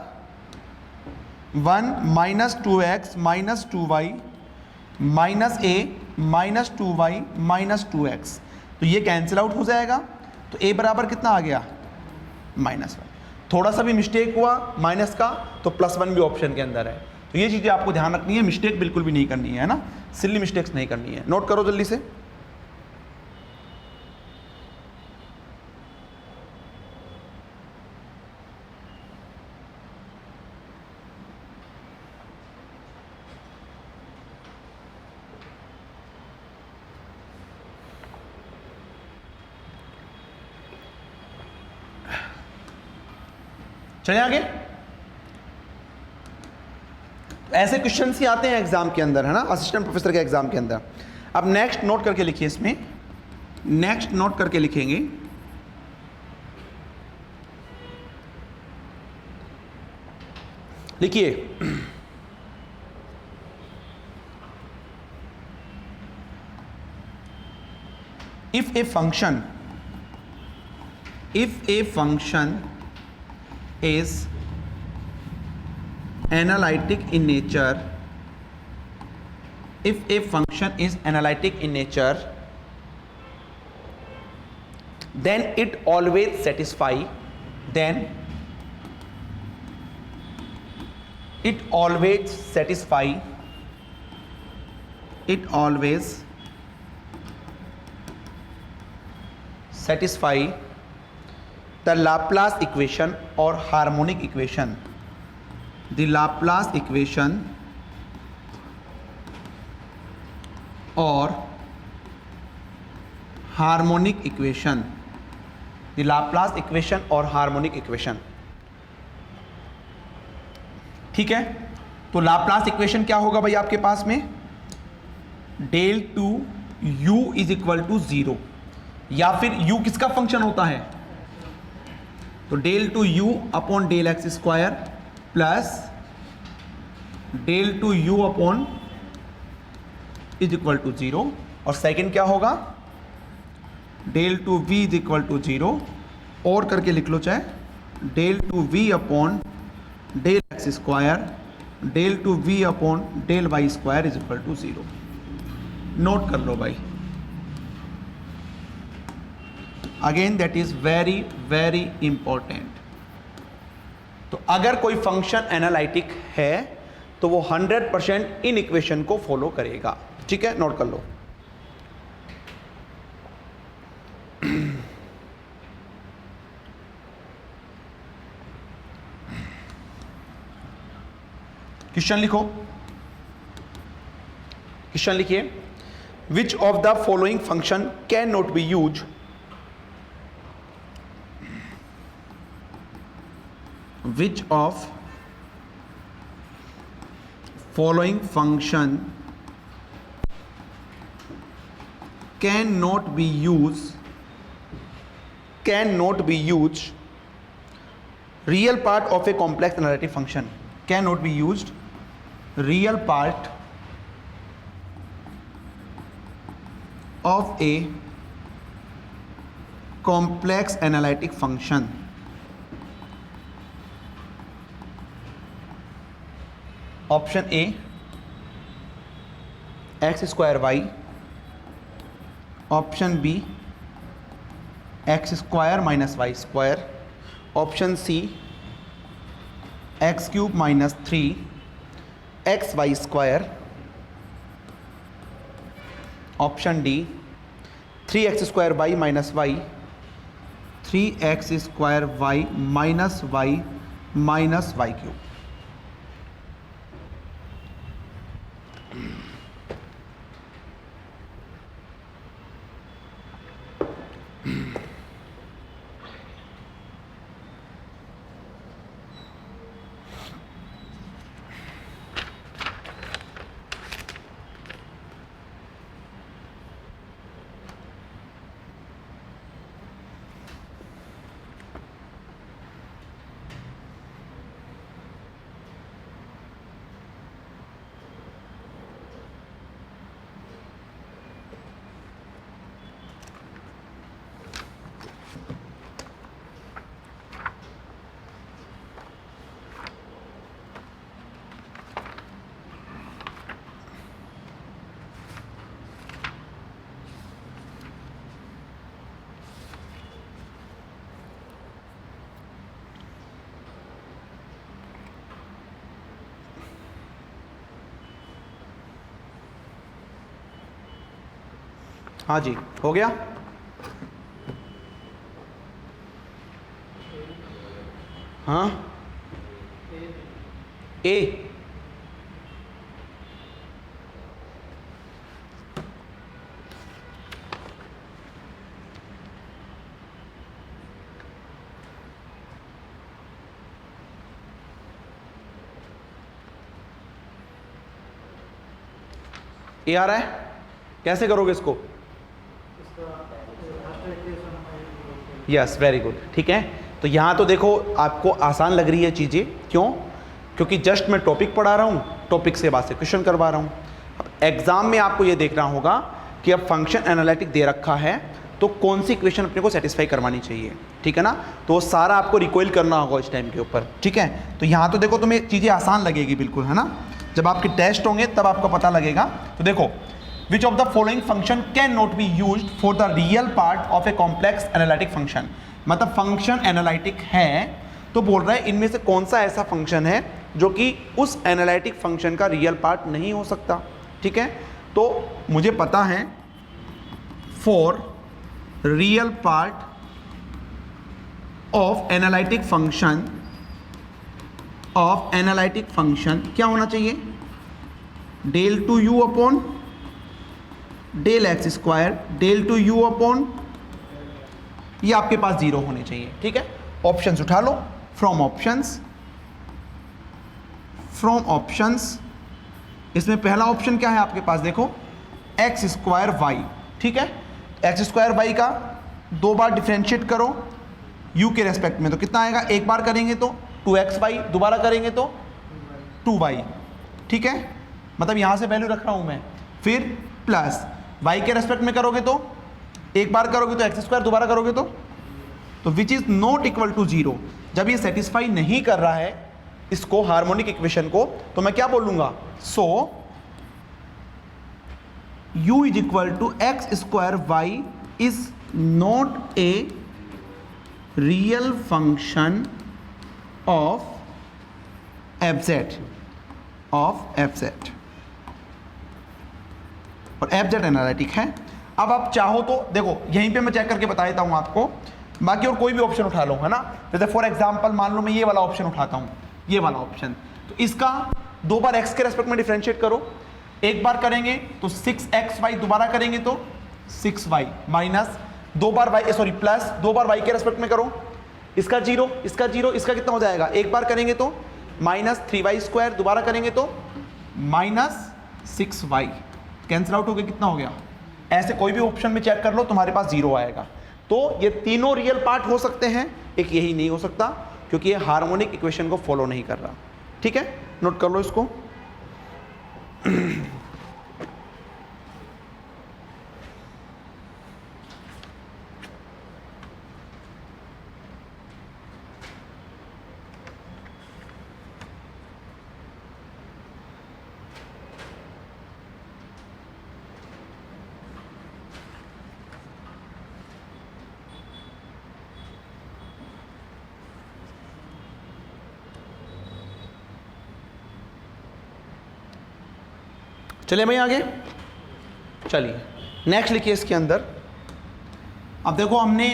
1 minus 2x minus 2y minus a minus 2y minus 2x, तो ये कैंसिल आउट हो जाएगा। तो a बराबर कितना आ गया? -1। थोड़ा सा भी मिस्टेक हुआ माइनस का तो +1 भी ऑप्शन के अंदर है। तो ये चीज़ें आपको ध्यान रखनी है, मिस्टेक बिल्कुल भी नहीं करनी है ना, सिली मिस्टेक्स नहीं करनी है। नोट करो जल्दी से। चलिए आगे। ऐसे क्वेश्चंस ही आते हैं एग्जाम के अंदर, है ना, असिस्टेंट प्रोफेसर के एग्जाम के अंदर। अब नेक्स्ट नोट करके लिखिए, इसमें नेक्स्ट नोट करके लिखेंगे, लिखिए if a function is analytic in nature, if a function is analytic in nature, then it always satisfy the Laplace equation or harmonic equation, the Laplace equation or harmonic equation, the Laplace equation or harmonic equation। ठीक है, तो Laplace equation क्या होगा भाई आपके पास में? del two u is equal to 0, या फिर u किसका फंक्शन होता है? तो del two u upon del x square plus del two u upon is equal to 0, और सेकंड क्या होगा? del two v is equal to 0, और करके लिख लो चाहे del two v upon del x square del two v upon del y square is equal to 0। Note कर लो भाई, again that is very very important. तो अगर कोई फंक्शन एनालिटिक है तो वो 100% इन इक्वेशन को फॉलो करेगा। ठीक है, नोट कर लो। क्वेश्चन लिखो, क्वेश्चन लिखिए, विच of the following function can not be use which of following function cannot be used real part of a complex analytic function, cannot be used real part of a complex analytic function। Option A x square y, option B x square minus y square, option C x cube minus 3 x y square, option D 3x square y minus y 3x square y minus y minus y cube. हाँ जी, हो गया। हाँ, ए ए आ रहा है, कैसे करोगे इसको? यस, वेरी गुड, ठीक है। तो यहाँ तो देखो आपको आसान लग रही है चीज़ें, क्यों? क्योंकि जस्ट मैं टॉपिक पढ़ा रहा हूँ, टॉपिक से बाद से क्वेश्चन करवा रहा हूँ। अब एग्जाम में आपको ये देखना होगा कि अब फंक्शन एनालिटिक दे रखा है तो कौन सी इक्वेशन अपने को सेटिस्फाई करवानी चाहिए, ठीक है ना। तो वो सारा आपको रिकॉइल करना होगा इस टाइम के ऊपर, ठीक है। तो यहाँ तो देखो तुम्हें चीज़ें आसान लगेगी बिल्कुल, है ना। जब आपके टेस्ट होंगे तब आपको पता लगेगा। तो देखो, विच of the following function can not be used for the real part of a complex analytic function. मतलब फंक्शन एनालिटिक है तो बोल रहा है इनमें से कौन सा ऐसा फंक्शन है जो कि उस एनालिटिक फंक्शन का रियल पार्ट नहीं हो सकता, ठीक है। तो मुझे पता है for real part of analytic function क्या होना चाहिए? Del two u upon del x square del two u upon, ये आपके पास जीरो होने चाहिए, ठीक है। ऑप्शंस उठा लो, फ्रॉम ऑप्शंस इसमें पहला ऑप्शन क्या है आपके पास? देखो एक्स स्क्वायर वाई, ठीक है। एक्स स्क्वायर वाई का 2 बार डिफ्रेंशिएट करो u के रेस्पेक्ट में, तो कितना आएगा? एक बार करेंगे तो 2xy, दोबारा करेंगे तो 2y, ठीक है। मतलब यहां से वैल्यू रख रहा हूं मैं। फिर प्लस y के रेस्पेक्ट में करोगे तो एक बार करोगे तो एक्स स्क्वायर, दोबारा करोगे तो which is not equal to 0। जब ये सेटिस्फाई नहीं कर रहा है इसको, हार्मोनिक इक्वेशन को, तो मैं क्या बोलूंगा? So u is equal to x square y is not a real function of f z, और एफ जेड एनालिटिक है। अब आप चाहो तो देखो यहीं पे मैं चेक करके बता देता हूं आपको, बाकी और कोई भी ऑप्शन उठा लो, है ना। जैसे फॉर एग्जांपल मान लो मैं ये वाला ऑप्शन उठाता हूं, ये वाला ऑप्शन, तो इसका 2 बार x के रेस्पेक्ट में डिफरेंशिएट करो। एक बार करेंगे तो 6xy, दोबारा करेंगे तो 6y, माइनस 2 बार y, सॉरी प्लस 2 बार y के रेस्पेक्ट में करो, इसका 0, इसका 0, इसका कितना हो जाएगा? एक बार करेंगे तो माइनस 3y स्क्वायर, दोबारा करेंगे तो माइनस 6y, कैंसिल आउट हो गया, कितना हो गया? ऐसे कोई भी ऑप्शन में चेक कर लो, तुम्हारे पास 0 आएगा। तो ये तीनों रियल पार्ट हो सकते हैं, एक यही नहीं हो सकता क्योंकि ये हार्मोनिक इक्वेशन को फॉलो नहीं कर रहा, ठीक है। नोट कर लो इसको। चलिए भाई आगे, चलिए नेक्स्ट लिखिए इसके अंदर। अब देखो हमने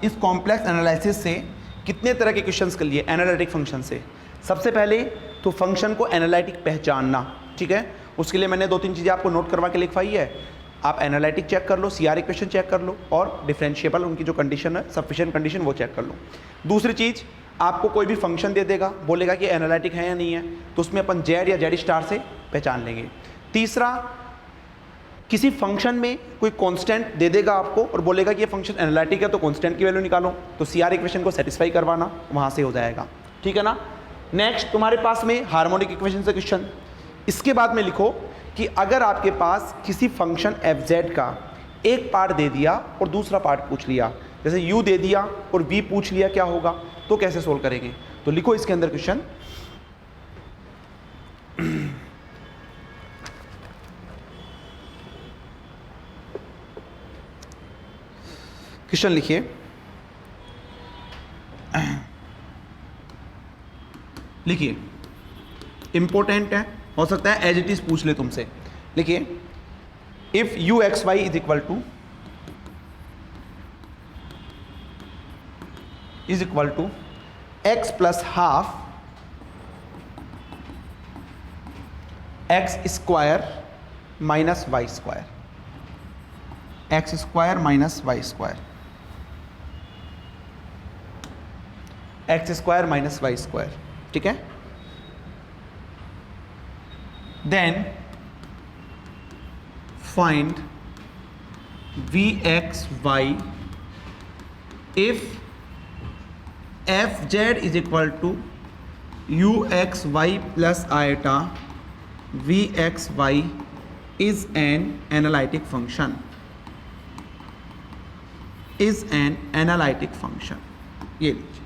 इस कॉम्प्लेक्स एनालिसिस से कितने तरह के क्वेश्चंस कर लिए एनालिटिक फंक्शन से। सबसे पहले तो फंक्शन को एनालिटिक पहचानना, ठीक है। उसके लिए मैंने 2-3 चीज़ें आपको नोट करवा के लिखवाई है। आप एनालिटिक चेक कर लो, CR इक्वेशन चेक कर लो, और डिफरेंशिएबल उनकी जो कंडीशन है, सफिशिएंट कंडीशन, वो चेक कर लो। दूसरी चीज़, आपको कोई भी फंक्शन दे देगा, बोलेगा कि एनालिटिक है या नहीं है, तो उसमें अपन जेड या जेड स्टार से पहचान लेंगे। तीसरा, किसी फंक्शन में कोई कांस्टेंट दे देगा आपको और बोलेगा कि ये फंक्शन एनालिटिक है, तो कांस्टेंट की वैल्यू निकालो, तो CR इक्वेशन को सेटिस्फाई करवाना वहाँ से हो जाएगा, ठीक है ना। नेक्स्ट तुम्हारे पास में हार्मोनिक इक्वेशन से क्वेश्चन। इसके बाद में लिखो कि अगर आपके पास किसी फंक्शन fz का एक पार्ट दे दिया और दूसरा पार्ट पूछ लिया, जैसे u दे दिया और v पूछ लिया, क्या होगा, तो कैसे सोल्व करेंगे। तो लिखो इसके अंदर क्वेश्चन। क्वेश्चन लिखिए, लिखिए, इंपॉर्टेंट है, हो सकता है एज इट इज पूछ ले तुमसे। लिखिए, if u x y is equal to x plus half x square minus y square, x square minus y square, x square minus y square, ठीक है। Then find v x y if f z is equal to u x y plus iota v x y is an analytic function, is an analytic function. ये लीजिए,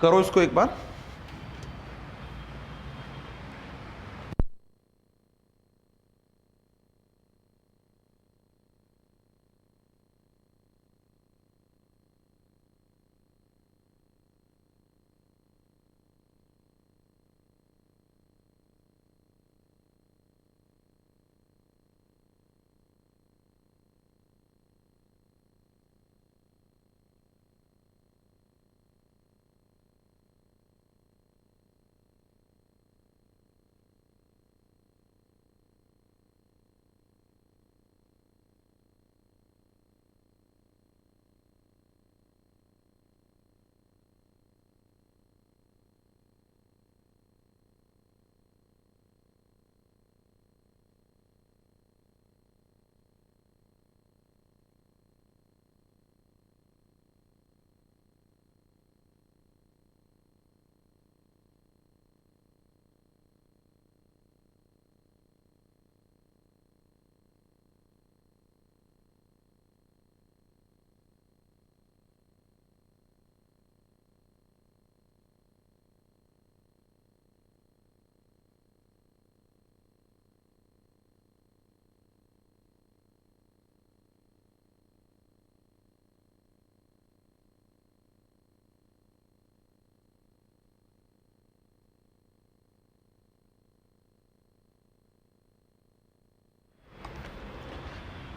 करो इसको एक बार।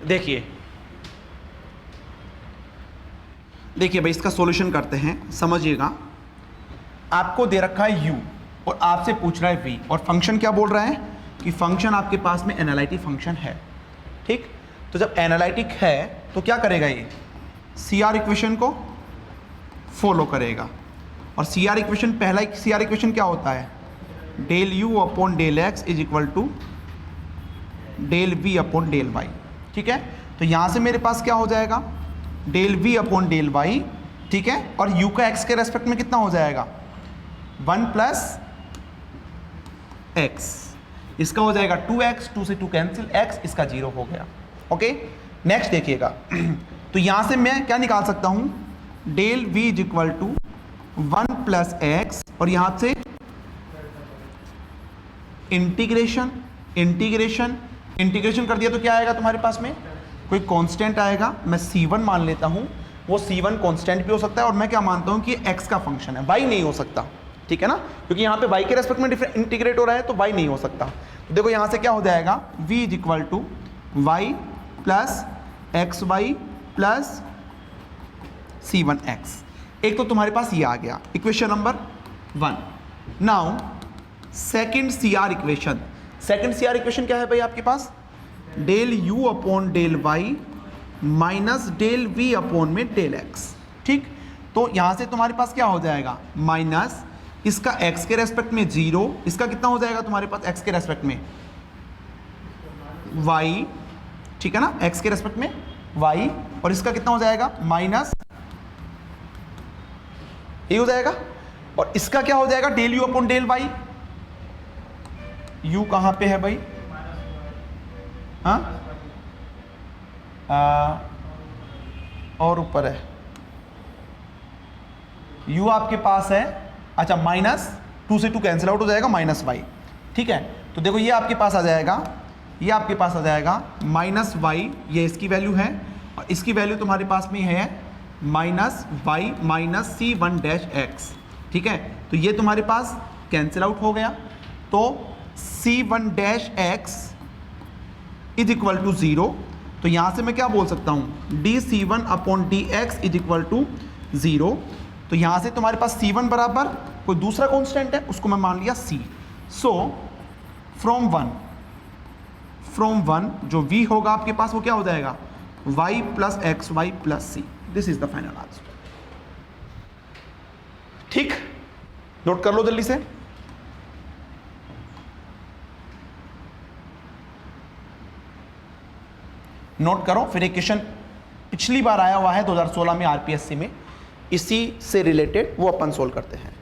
देखिए भाई, इसका सॉल्यूशन करते हैं, समझिएगा। आपको दे रखा है u और आपसे पूछ रहा है v, और फंक्शन क्या बोल रहा है कि फंक्शन आपके पास में एनालिटिक फंक्शन है, ठीक। तो जब एनालिटिक है तो क्या करेगा, ये CR इक्वेशन को फॉलो करेगा। और CR इक्वेशन, पहला CR इक्वेशन क्या होता है, del u upon del x is equal to del v upon del y, ठीक है। तो यहां से मेरे पास क्या हो जाएगा, del v upon del y, ठीक है। और u का x के रेस्पेक्ट में कितना हो जाएगा, 1 प्लस x, इसका हो जाएगा 2x, 2 से 2 कैंसिल, x इसका 0 हो गया। ओके, नेक्स्ट देखिएगा। तो यहां से मैं क्या निकाल सकता हूं, del v is equal to 1 plus x, और यहां से इंटीग्रेशन कर दिया तो क्या आएगा तुम्हारे पास में, कोई कांस्टेंट आएगा। मैं c1 मान लेता हूं, वो c1 कांस्टेंट भी हो सकता है, और मैं क्या मानता हूं कि x का फंक्शन है, y नहीं हो सकता, ठीक है ना, क्योंकि यहां पे y के रेस्पेक्ट में इंटीग्रेट हो रहा है तो y नहीं हो सकता। तो देखो यहां से क्या हो जाएगा, v is equal to y plus x y plus c1x। एक तो तुम्हारे पास ये आ गया, equation number 1। Now second CR equation क्या है भाई आपके पास, del u upon del y minus del v upon में डेल x, ठीक। तो यहां से तुम्हारे पास क्या हो जाएगा, माइनस इसका x के रेस्पेक्ट में 0, इसका कितना हो जाएगा तुम्हारे पास x के रेस्पेक्ट में y, ठीक है ना, x के रेस्पेक्ट में y, और इसका कितना हो जाएगा माइनस, ये हो जाएगा। और इसका क्या हो जाएगा, del u upon del y, u कहां पे है भाई, हाँ और ऊपर है, u आपके पास है, अच्छा माइनस 2 से 2 कैंसिल आउट हो जाएगा, माइनस y, ठीक है। तो देखो ये आपके पास आ जाएगा, ये आपके पास आ जाएगा माइनस वाई, ये इसकी वैल्यू है, और इसकी वैल्यू तुम्हारे पास में है माइनस वाई माइनस सी वन डैश एक्स। ठीक है, तो ये तुम्हारे पास कैंसिल आउट हो गया, तो c one dash x is equal to 0। तो यहाँ से मैं क्या बोल सकता हूँ, d c one upon d x is equal to 0। तो यहाँ से तुम्हारे पास सी वन बराबर कोई दूसरा कॉन्स्टेंट है, उसको मैं मान लिया सी। सो फ्रॉम वन जो v होगा आपके पास वो क्या हो जाएगा, y plus x y plus c. This is the final answer. ठीक, नोट कर लो जल्दी से। नोट करो, फिर एक क्वेश्चन पिछली बार आया हुआ है 2016 में आरपीएससी में, इसी से रिलेटेड, वो अपन सोल्व करते हैं।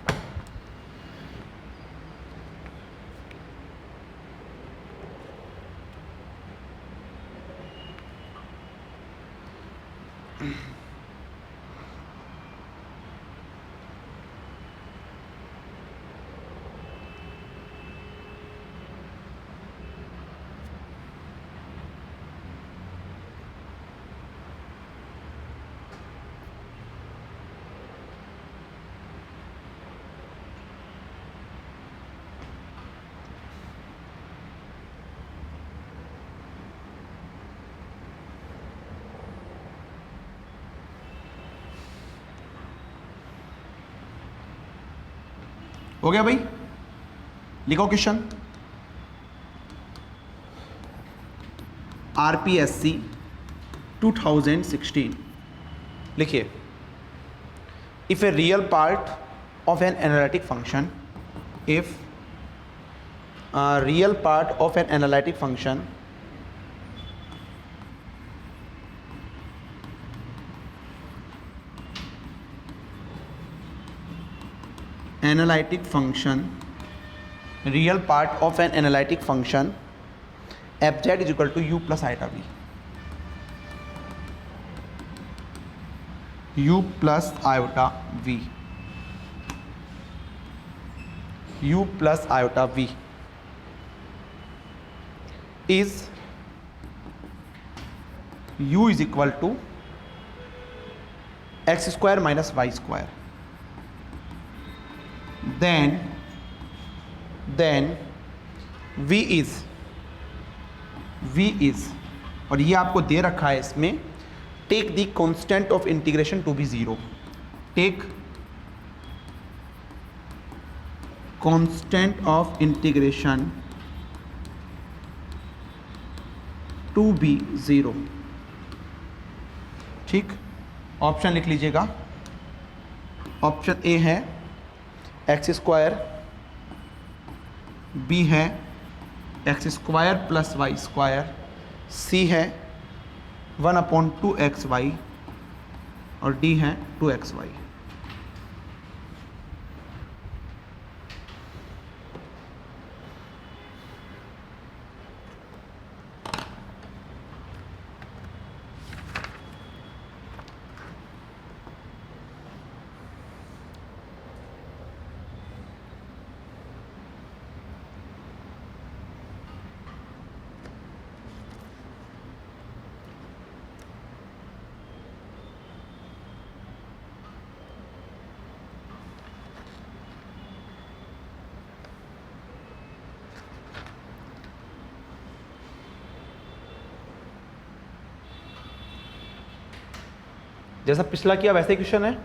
हो गया भाई, लिखो क्वेश्चन। आरपीएससी 2016 लिखिए, if a real part of an analytic function, if real part of an analytic function real part of an analytic function fz is equal to u plus iota v, u plus iota v, u plus iota v is u is equal to x square minus y square, then v is और ये आपको दे रखा है इसमें, take the constant of integration to be 0, take constant of integration to be 0। ठीक, option लिख लीजिएगा। Option a है एक्स स्क्वायर, बी है x square plus y square, c है 1/2xy और डी है 2xy। जैसा पिछला किया वैसे क्वेश्चन है।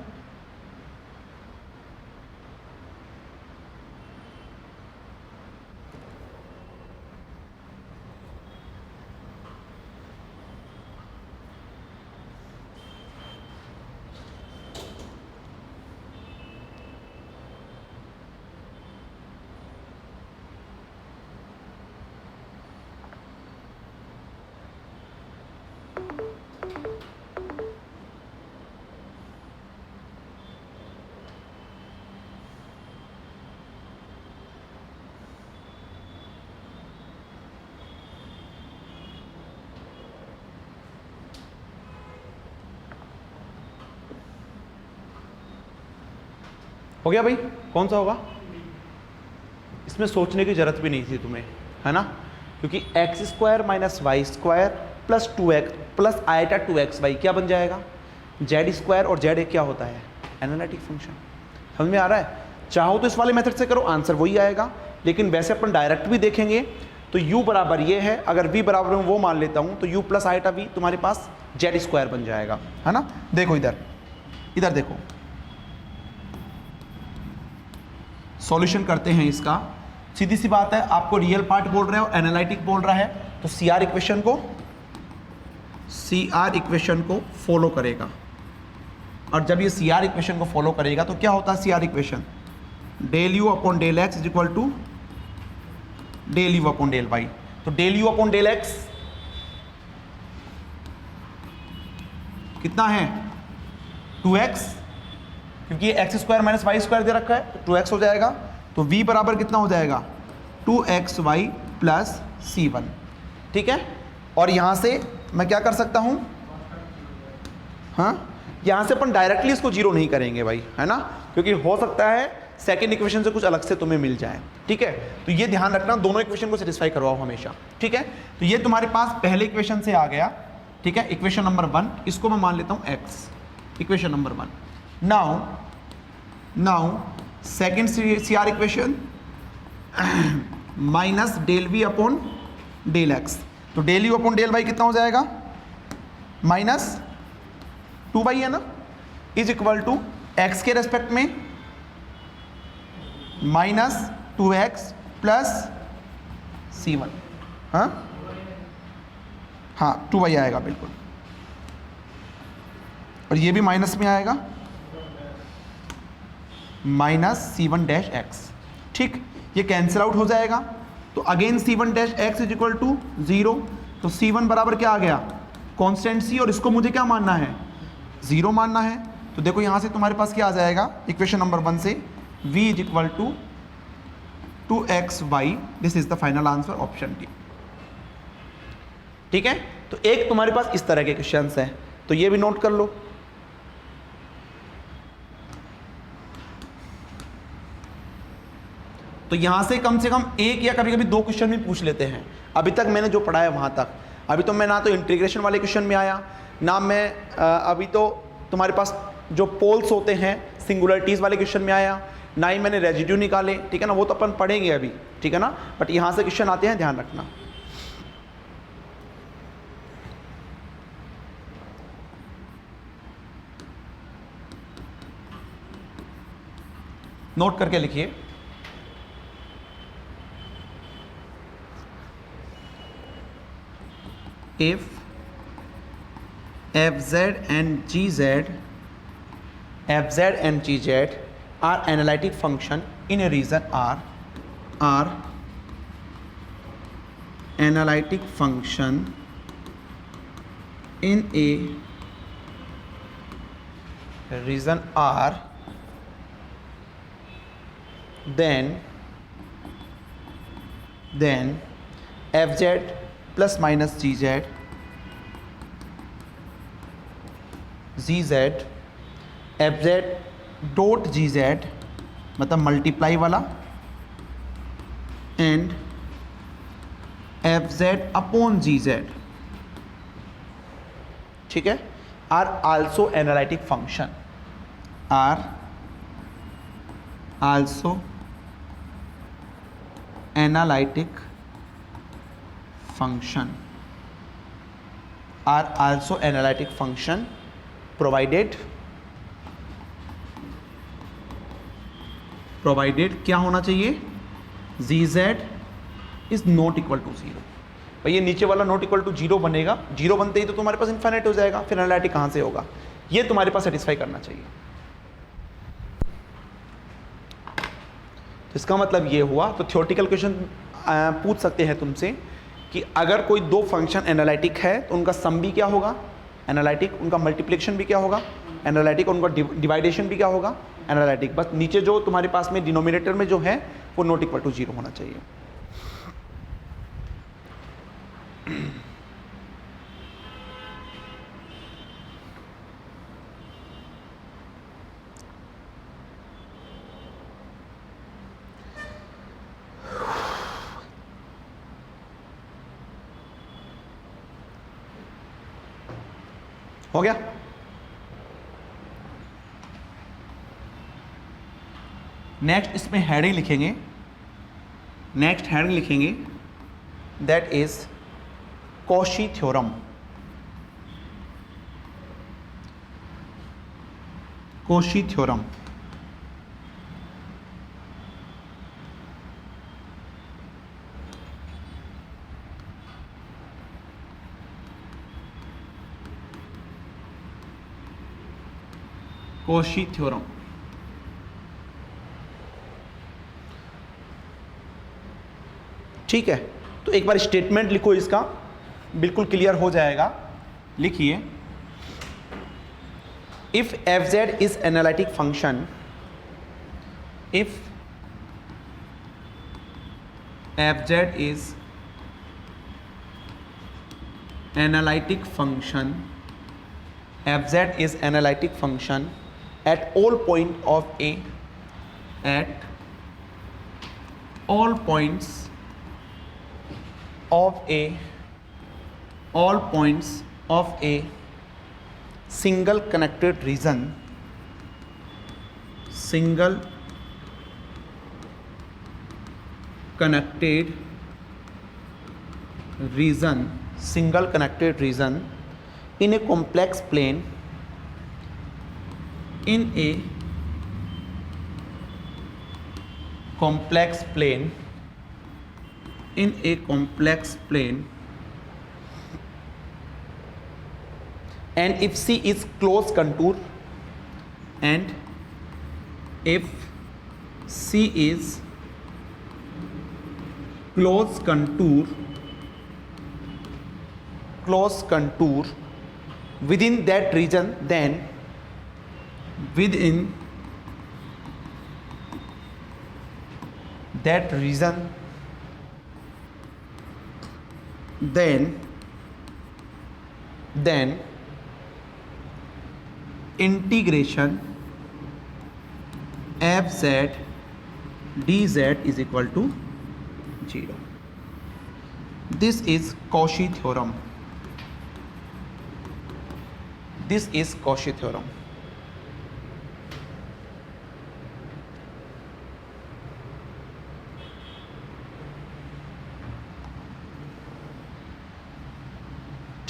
हो गया भाई, कौन सा होगा? इसमें सोचने की जरूरत भी नहीं थी तुम्हें। है ना, क्योंकि x square minus y square plus 2x plus iota 2xy क्या बन जाएगा, जेड स्क्वायर, और जेड क्या होता है, एनालिटिक फंक्शन। समझ में आ रहा है? चाहो तो इस वाले मेथड से करो, आंसर वही आएगा, लेकिन वैसे अपन डायरेक्ट भी देखेंगे तो u बराबर ये है, अगर v बराबर मैं वो मान लेता हूँ तो u प्लस आयटा v तुम्हारे पास जेड स्क्वायर बन जाएगा, है ना। देखो इधर, इधर देखो, सॉल्यूशन करते हैं इसका। सीधी सी बात है, आपको रियल पार्ट बोल रहे हो, एनालिटिक बोल रहा है, तो CR इक्वेशन को फॉलो करेगा। और जब ये CR इक्वेशन को फॉलो करेगा तो क्या होता है CR equation, del u upon del x is equal to del u upon del y. तो del u upon del x कितना है, 2x, क्योंकि ये x square minus y square दे रखा है तो 2x हो जाएगा। तो v बराबर कितना हो जाएगा, 2xy प्लस c1, ठीक है। और यहां से मैं क्या कर सकता हूं, हाँ, यहां से अपन डायरेक्टली इसको जीरो नहीं करेंगे भाई, है ना, क्योंकि हो सकता है सेकेंड इक्वेशन से कुछ अलग से तुम्हें मिल जाए, ठीक है। तो ये ध्यान रखना, दोनों इक्वेशन को सेटिस्फाई करवाओ हमेशा, ठीक है। तो ये तुम्हारे पास पहले इक्वेशन से आ गया, ठीक है, इक्वेशन नंबर 1, इसको मैं मान लेता हूं x, equation number 1। Now second CR equation minus del v upon del x. तो del u upon del y कितना हो जाएगा, माइनस 2y है ना, इज इक्वल टू एक्स के रेस्पेक्ट में माइनस 2x प्लस c1, हाँ 2y आएगा बिल्कुल, और ये भी माइनस में आएगा, माइनस c1 डैश एक्स, ठीक, ये कैंसिल आउट हो जाएगा। तो again c1 dash x is equal to 0। तो c1 बराबर क्या आ गया, कांस्टेंट c, और इसको मुझे क्या मानना है, 0 मानना है। तो देखो यहां से तुम्हारे पास क्या आ जाएगा, इक्वेशन नंबर 1 से v is equal to 2xy, this is the final answer, option D, ठीक है। तो एक तुम्हारे पास इस तरह के क्वेश्चंस हैं, तो ये भी नोट कर लो। तो यहां से कम एक या कभी कभी 2 क्वेश्चन भी पूछ लेते हैं। अभी तक मैंने जो पढ़ा है वहां तक, अभी तो मैं ना तो इंटीग्रेशन वाले क्वेश्चन में आया, ना मैं अभी तो तुम्हारे पास जो पोल्स होते हैं सिंगुलरिटीज वाले क्वेश्चन में आया, ना ही मैंने रेजिड्यू निकाले, ठीक है ना, वो तो अपन पढ़ेंगे अभी, ठीक है ना। बट यहां से क्वेश्चन आते हैं, ध्यान रखना। नोट करके लिखिए, if fz and gz are analytic function in a region R, are analytic function in a region R, then fz plus minus gz fz dot gz मतलब मल्टीप्लाई वाला, एंड fz अपॉन gz, ठीक है, are also analytic function, are also analytic function, are also analytic function provided क्या होना चाहिए, gz is not equal to 0। भाई ये नीचे वाला नॉट इक्वल टू 0 बनेगा, 0 बनते ही तो तुम्हारे पास इनफाइनाइट हो जाएगा, फिर एनालिटिक कहां से होगा, ये तुम्हारे पास सेटिस्फाई करना चाहिए। तो इसका मतलब ये हुआ, तो थ्योरेटिकल क्वेश्चन पूछ सकते हैं तुमसे कि अगर कोई 2 फंक्शन एनालिटिक है तो उनका सम भी क्या होगा, एनालिटिक, उनका मल्टीप्लिकेशन भी क्या होगा, एनालिटिक, उनका डिवाइडेशन भी क्या होगा, एनालिटिक। बस नीचे जो तुम्हारे पास में डिनोमिनेटर में जो है वो नॉट इक्वल टू 0 होना चाहिए। हो गया? नेक्स्ट इसमें हेडिंग लिखेंगे, नेक्स्ट हेडिंग लिखेंगे that is Cauchy theorem. Cauchy theorem. Cauchy theorem. ठीक है, तो एक बार स्टेटमेंट लिखो इसका, बिल्कुल क्लियर हो जाएगा। लिखिए, if f z is analytic function, if f z is analytic function, f z is analytic function at all point of A, at all points of A, all points of a single connected region, single connected region, single connected region in a complex plane, in a complex plane, in a complex plane, and if C is closed contour, and if C is closed contour, closed contour within that region, then within that region, then integration fz dz is equal to 0. This is Cauchy theorem. This is Cauchy theorem.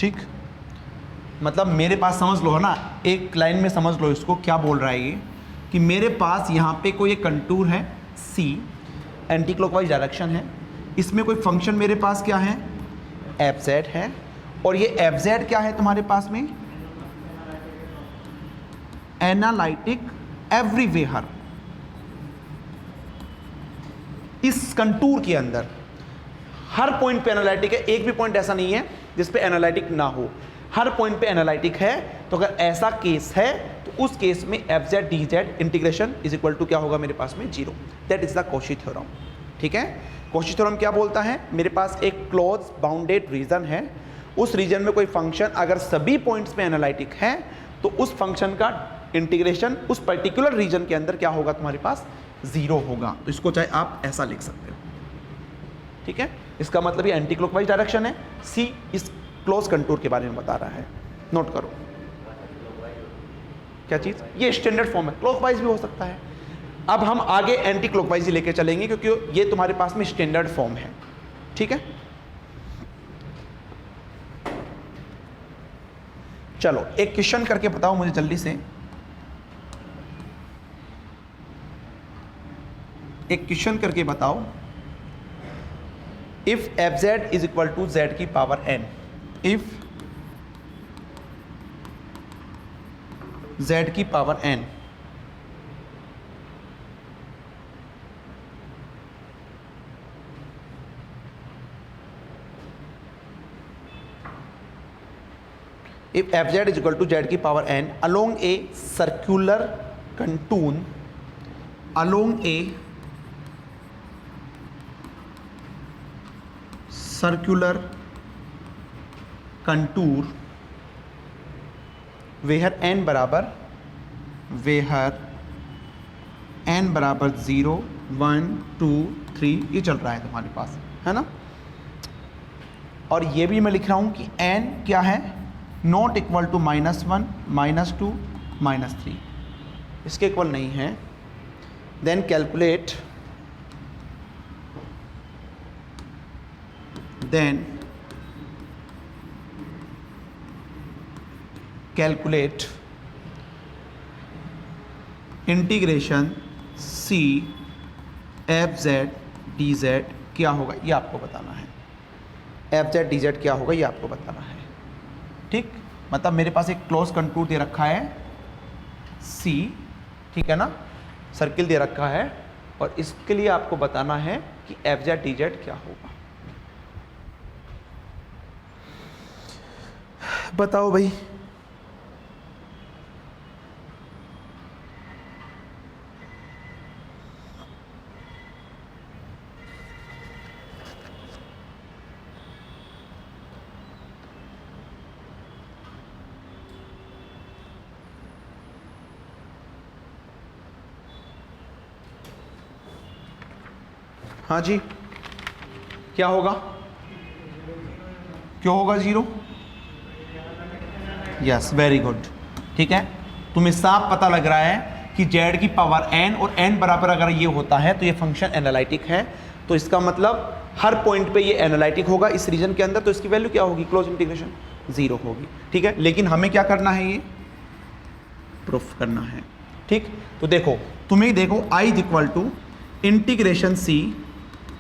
ठीक, मतलब मेरे पास समझ लो है ना, एक line में समझ लो इसको क्या बोल रहा है ये, कि मेरे पास यहाँ पे कोई एक कंटूर है C, एंटी क्लॉकवाइज डायरेक्शन है, इसमें कोई फंक्शन मेरे पास क्या है, एफ जेड है, और ये एफ जेड क्या है तुम्हारे पास में, एनालिटिक एवरीवेयर। इस कंटूर के अंदर हर पॉइंट पे एनालिटिक है, एक भी पॉइंट ऐसा नहीं है जिस पे एनालिटिक ना हो, हर पॉइंट पे एनालिटिक है। तो अगर ऐसा केस है तो उस केस में f z d z integration is equal to क्या होगा मेरे पास में, 0। That is the Cauchy theorem. ठीक है, कॉची थ्योरम क्या बोलता है, मेरे पास एक क्लोज बाउंडेड रीजन है, उस रीजन में कोई फंक्शन अगर सभी पॉइंट्स पे एनालिटिक है तो उस फंक्शन का इंटीग्रेशन उस पर्टिकुलर रीजन के अंदर क्या होगा, तुम्हारे पास 0 होगा। तो इसको चाहे आप ऐसा लिख सकते हो। ठीक है, इसका मतलब ये एंटी क्लॉकवाइज डायरेक्शन है, सी इस क्लोज कंटूर के बारे में बता रहा है। नोट करो क्या चीज, ये स्टैंडर्ड फॉर्म है, क्लॉकवाइज भी हो सकता है। अब हम आगे एंटी क्लॉकवाइज ही लेके चलेंगे क्योंकि ये तुम्हारे पास में स्टैंडर्ड फॉर्म है। ठीक है, चलो एक क्वेश्चन करके बताओ मुझे जल्दी से, एक क्वेश्चन करके बताओ। If f z is equal to z की पावर n, इफ z की power n if fz is equal to z की power n along a circular contour, along a circular contour where n बराबर 0 1 2 3 ये चल रहा है तुम्हारे पास, है ना। और ये भी मैं लिख रहा हूँ कि n क्या है, नॉट इक्वल टू -1, -2, -3, इसके इक्वल नहीं है, then calculate, integration C f z dz क्या होगा ये आपको बताना है। f z dz क्या होगा ये आपको बताना है। ठीक, मतलब मेरे पास एक क्लोज कंटूर दे रखा है C, ठीक है ना, सर्किल दे रखा है, और इसके लिए आपको बताना है कि f z dz क्या होगा। बताओ भाई। हाँ जी, क्या होगा, क्यों होगा 0? Yes, very good. ठीक है, तुम्हें साफ पता लग रहा है कि z की पावर n और n बराबर अगर ये होता है तो ये फंक्शन एनालिटिक है, तो इसका मतलब हर पॉइंट पे ये एनालिटिक होगा इस रीजन के अंदर, तो इसकी वैल्यू क्या होगी, क्लोज इंटीग्रेशन 0 होगी। ठीक है, लेकिन हमें क्या करना है, ये प्रूफ करना है। ठीक, तो देखो, तुम्हें देखो I is equal to integration C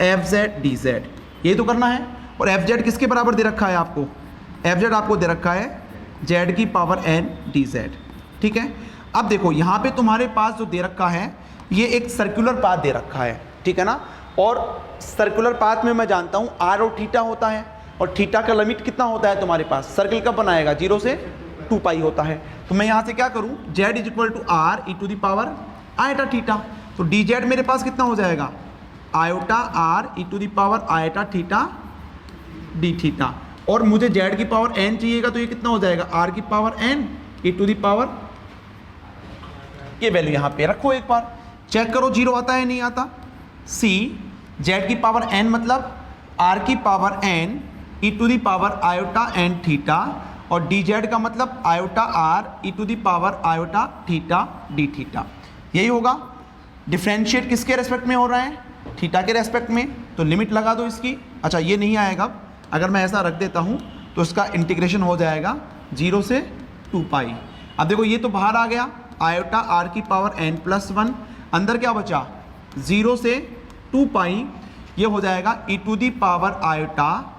f z d z, ये तो करना है। और एफ जेड किसके बराबर दे रखा है आपको, एफ जेड आपको दे रखा है जेड की पावर n डी जेड। ठीक है, अब देखो यहाँ पे तुम्हारे पास जो दे रखा है ये एक सर्कुलर पाथ दे रखा है, ठीक है ना, और सर्कुलर पाथ में मैं जानता हूँ r और थीटा होता है, और थीटा का लिमिट कितना होता है तुम्हारे पास, सर्किल कब बनाएगा, 0 से 2 पाई होता है। तो मैं यहाँ से क्या करूँ, z is equal to r e to the power iota theta, तो डी जेड मेरे पास कितना हो जाएगा, iota r e to the power iota theta d theta, और मुझे z की पावर n चाहिएगा, तो ये कितना हो जाएगा, r की power n e to the power, ये वैल्यू यहाँ पे रखो, एक बार चेक करो 0 आता है नहीं आता। c z की पावर n मतलब r की power n e to the power iota n थीटा, और डी जेड का मतलब iota r e to the power iota theta d theta, यही होगा। डिफ्रेंशिएट किसके रेस्पेक्ट में हो रहा है, थीटा के रेस्पेक्ट में, तो लिमिट लगा दो इसकी। अच्छा, ये नहीं आएगा, अगर मैं ऐसा रख देता हूँ तो इसका इंटीग्रेशन हो जाएगा 0 से 2 पाई। अब देखो ये तो बाहर आ गया, आयोटा आर की पावर n प्लस 1, अंदर क्या बचा 0 से 2 पाई, ये हो जाएगा e to the power iota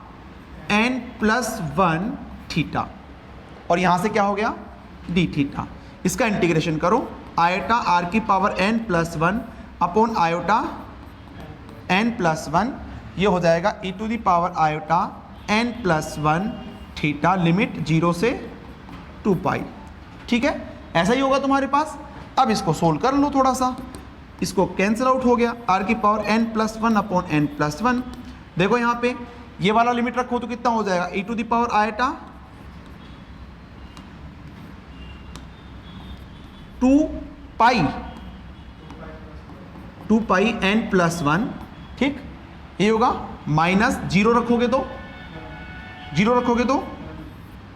n plus 1 theta, और यहाँ से क्या हो गया डी थीटा। इसका इंटीग्रेशन करो, आयोटा आर की power n plus 1 upon iota n plus 1, ये हो जाएगा e to the power iota n plus 1 theta, limit 0 से 2 पाई। ठीक है, ऐसा ही होगा तुम्हारे पास। अब इसको सोल्व कर लो थोड़ा सा, इसको कैंसिल आउट हो गया, r की power n plus 1 upon n plus 1। देखो यहाँ पे ये वाला लिमिट रखो तो कितना हो जाएगा, e to the power iota 2 pi n plus 1, ठीक, ये होगा माइनस 0 रखोगे तो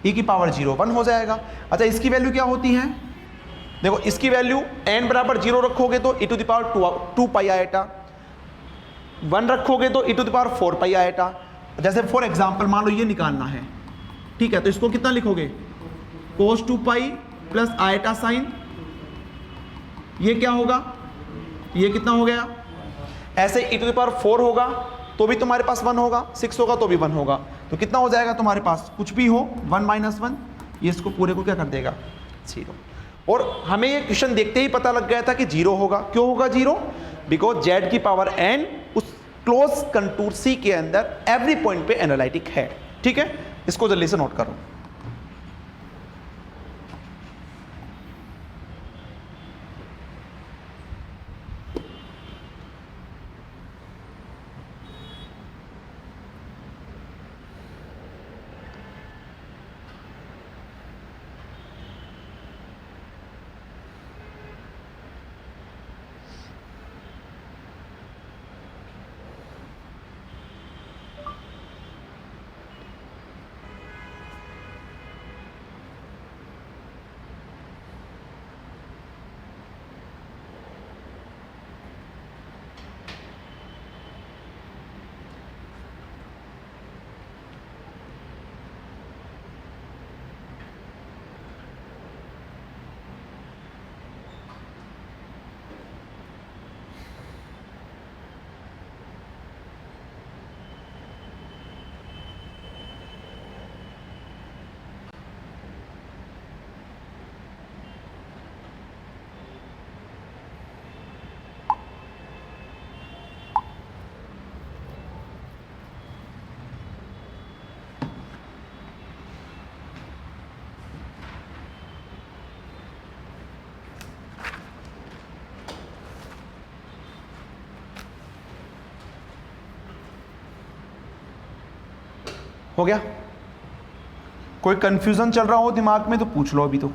e की पावर 0 1 हो जाएगा। अच्छा, इसकी वैल्यू क्या होती है, देखो इसकी वैल्यू n बराबर 0 रखोगे तो e टू द पावर 2 पाई आएटा, 1 रखोगे तो e टू द पावर 4 पाई आएटा। जैसे फॉर एग्जांपल मान लो ये निकालना है, ठीक है, तो इसको कितना लिखोगे, cos 2 पाई प्लस आएटा साइन, ये क्या होगा, ये कितना हो गया, ऐसे e टू द पावर 4 होगा तो भी तुम्हारे पास 1 होगा, 6 होगा तो भी 1 होगा, तो कितना हो जाएगा तुम्हारे पास, कुछ भी हो 1 माइनस 1, ये इसको पूरे को क्या कर देगा 0। और हमें ये क्वेश्चन देखते ही पता लग गया था कि 0 होगा। क्यों होगा 0, बिकॉज z की पावर n उस क्लोज कंटूर C के अंदर एवरी पॉइंट पे एनालिटिक है। ठीक है, इसको जल्दी से नोट करो। हो गया? कोई कंफ्यूजन चल रहा हो दिमाग में तो पूछ लो अभी तो,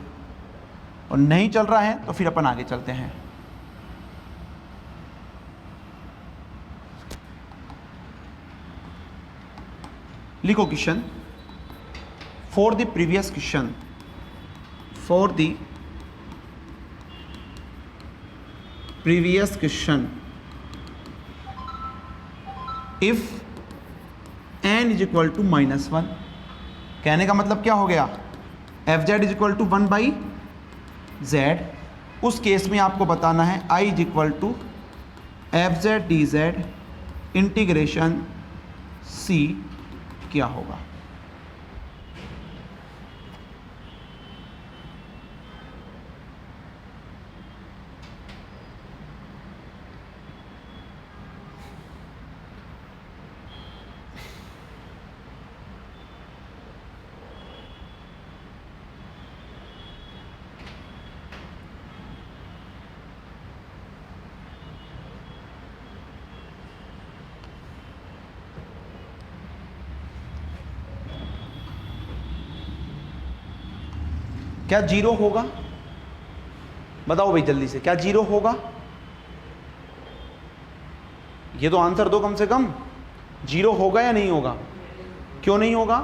और नहीं चल रहा है तो फिर अपन आगे चलते हैं। लिखो question, for the previous question, for the previous question if n is equal to -1, कहने का मतलब क्या हो गया, f z is equal to 1/z, उस केस में आपको बताना है i is equal to f z d z integration c क्या होगा। क्या जीरो होगा? बताओ भाई जल्दी से, क्या जीरो होगा? ये तो आंसर दो कम से कम, जीरो होगा या नहीं होगा? क्यों नहीं होगा?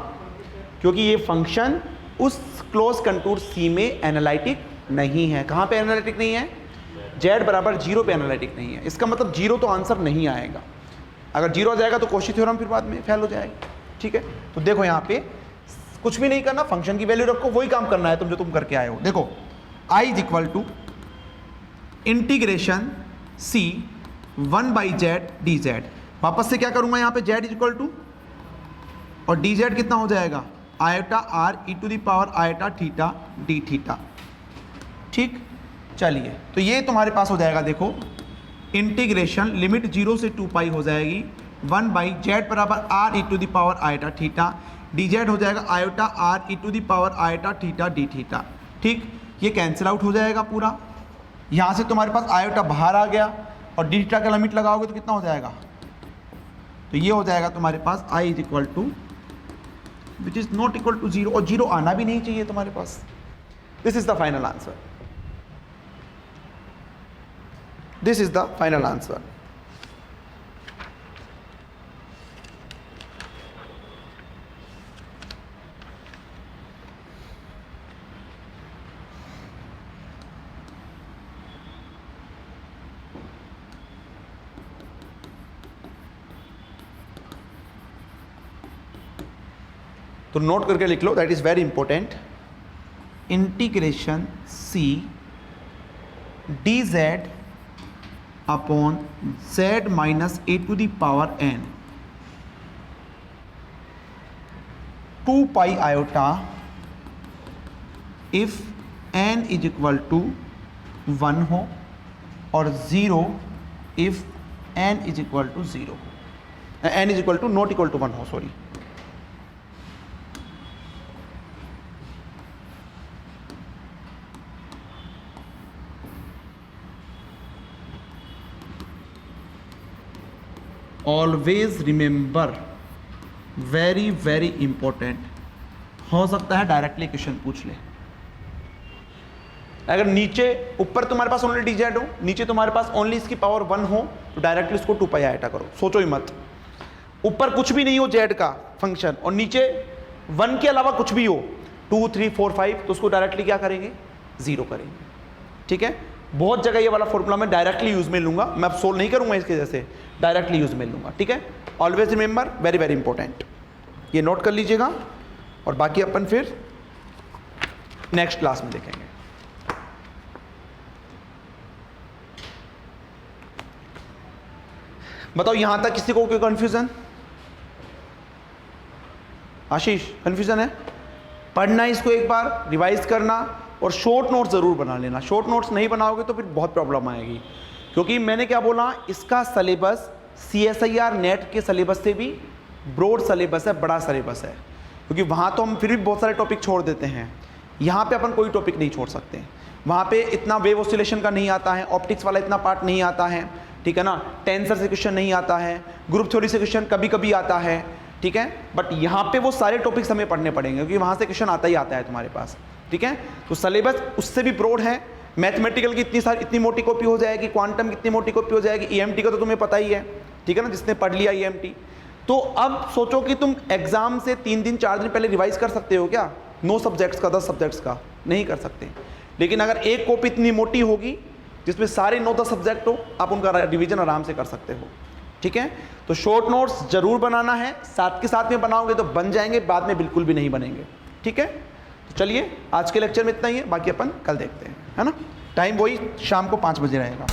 क्योंकि ये फंक्शन उस क्लोज कंटूर C में एनालिटिक नहीं है। कहाँ पे एनालिटिक नहीं है? z बराबर 0 पे एनालिटिक नहीं है। इसका मतलब जीरो तो आंसर नहीं आएगा। अगर जीरो आ जाएगा तो कॉची थ्योरम फिर बाद में फेल हो जाएगा। ठीक है, तो देखो यहाँ पे कुछ भी नहीं करना, फंक्शन की वैल्यू रखो, वही काम करना है तुम जो तुम करके आए हो। देखो i is equal to integration c 1/z dz, वापस से क्या करूंगा यहाँ पे, z इज इक्वल टू और dz कितना हो जाएगा, iota r e to the power iota theta d theta. ठीक, चलिए तो ये तुम्हारे पास हो जाएगा, देखो इंटीग्रेशन लिमिट 0 से 2 पाई हो जाएगी 1/z बराबर r e to the power iota theta, dz हो जाएगा iota r e to the power iota theta d theta. ठीक, ये कैंसिल आउट हो जाएगा पूरा, यहाँ से तुम्हारे पास आयोटा बाहर आ गया और डी थीटा का लिमिट लगाओगे तो कितना हो जाएगा, तो ये हो जाएगा तुम्हारे पास i is equal to which is not equal to 0, और 0 आना भी नहीं चाहिए तुम्हारे पास। This is the final answer, this is the final answer. तो नोट करके लिख लो, that is very important. Integration c dz upon z minus a to the power n 2 pi iota if n is equal to 1 हो और 0 if n is equal to 0, n is equal to not equal to 1 हो, sorry. Always remember, very very important, हो सकता है directly question पूछ ले। अगर नीचे ऊपर तुम्हारे पास ओनली dz हो, नीचे तुम्हारे पास ओनली इसकी पावर 1 हो, तो डायरेक्टली इसको 2 पाई आयोटा करो, सोचो ही मत। ऊपर कुछ भी नहीं हो z का फंक्शन और नीचे 1 के अलावा कुछ भी हो 2 3 4 5, तो उसको डायरेक्टली क्या करेंगे, 0 करेंगे। ठीक है, बहुत जगह ये वाला फॉर्मूला मैं डायरेक्टली यूज में लूंगा, मैं अब सोल्व नहीं करूंगा इसके जैसे, डायरेक्टली यूज में लूंगा। ठीक है, always remember, very very important, ये नोट कर लीजिएगा, और बाकी अपन फिर नेक्स्ट क्लास में देखेंगे। बताओ यहां तक किसी को कोई कंफ्यूजन? आशीष कंफ्यूजन है? पढ़ना इसको एक बार, रिवाइज करना और शॉर्ट नोट्स ज़रूर बना लेना। शॉर्ट नोट्स नहीं बनाओगे तो फिर बहुत प्रॉब्लम आएगी, क्योंकि मैंने क्या बोला, इसका सिलेबस CSIR नेट के सिलेबस से भी ब्रॉड सिलेबस है, बड़ा सिलेबस है, क्योंकि वहाँ तो हम फिर भी बहुत सारे टॉपिक छोड़ देते हैं, यहाँ पे अपन कोई टॉपिक नहीं छोड़ सकते। वहाँ पे इतना वेव ऑसिलेशन का नहीं आता है, ऑप्टिक्स वाला इतना पार्ट नहीं आता है, ठीक है ना, टेंसर से क्वेश्चन नहीं आता है, ग्रुप थ्योरी से क्वेश्चन कभी कभी आता है, ठीक है, बट यहाँ पे वो सारे टॉपिक्स हमें पढ़ने पड़ेंगे क्योंकि वहाँ से क्वेश्चन आता ही आता है तुम्हारे पास, ठीक है। तो सिलेबस उससे भी ब्रॉड है, मैथमेटिकल की इतनी मोटी कॉपी हो जाएगी, क्वांटम की इतनी मोटी कॉपी हो जाएगी, ईएमटी का तो तुम्हें पता ही है, ठीक है ना, जिसने पढ़ लिया ईएमटी। तो अब सोचो कि तुम एग्जाम से 3 दिन 4 दिन पहले रिवाइज कर सकते हो क्या 9 सब्जेक्ट्स का 10 सब्जेक्ट्स का? नहीं कर सकते। लेकिन अगर एक कॉपी इतनी मोटी होगी जिसमें सारे 9-10 सब्जेक्ट हो, आप उनका रिवीजन आराम से कर सकते हो, ठीक है। तो शॉर्ट नोट्स जरूर बनाना है, साथ के साथ में बनाओगे तो बन जाएंगे, बाद में बिल्कुल भी नहीं बनेंगे, ठीक है। तो चलिए आज के लेक्चर में इतना ही है, बाकी अपन कल देखते हैं, है ना। टाइम वही शाम को 5 बजे रहेगा।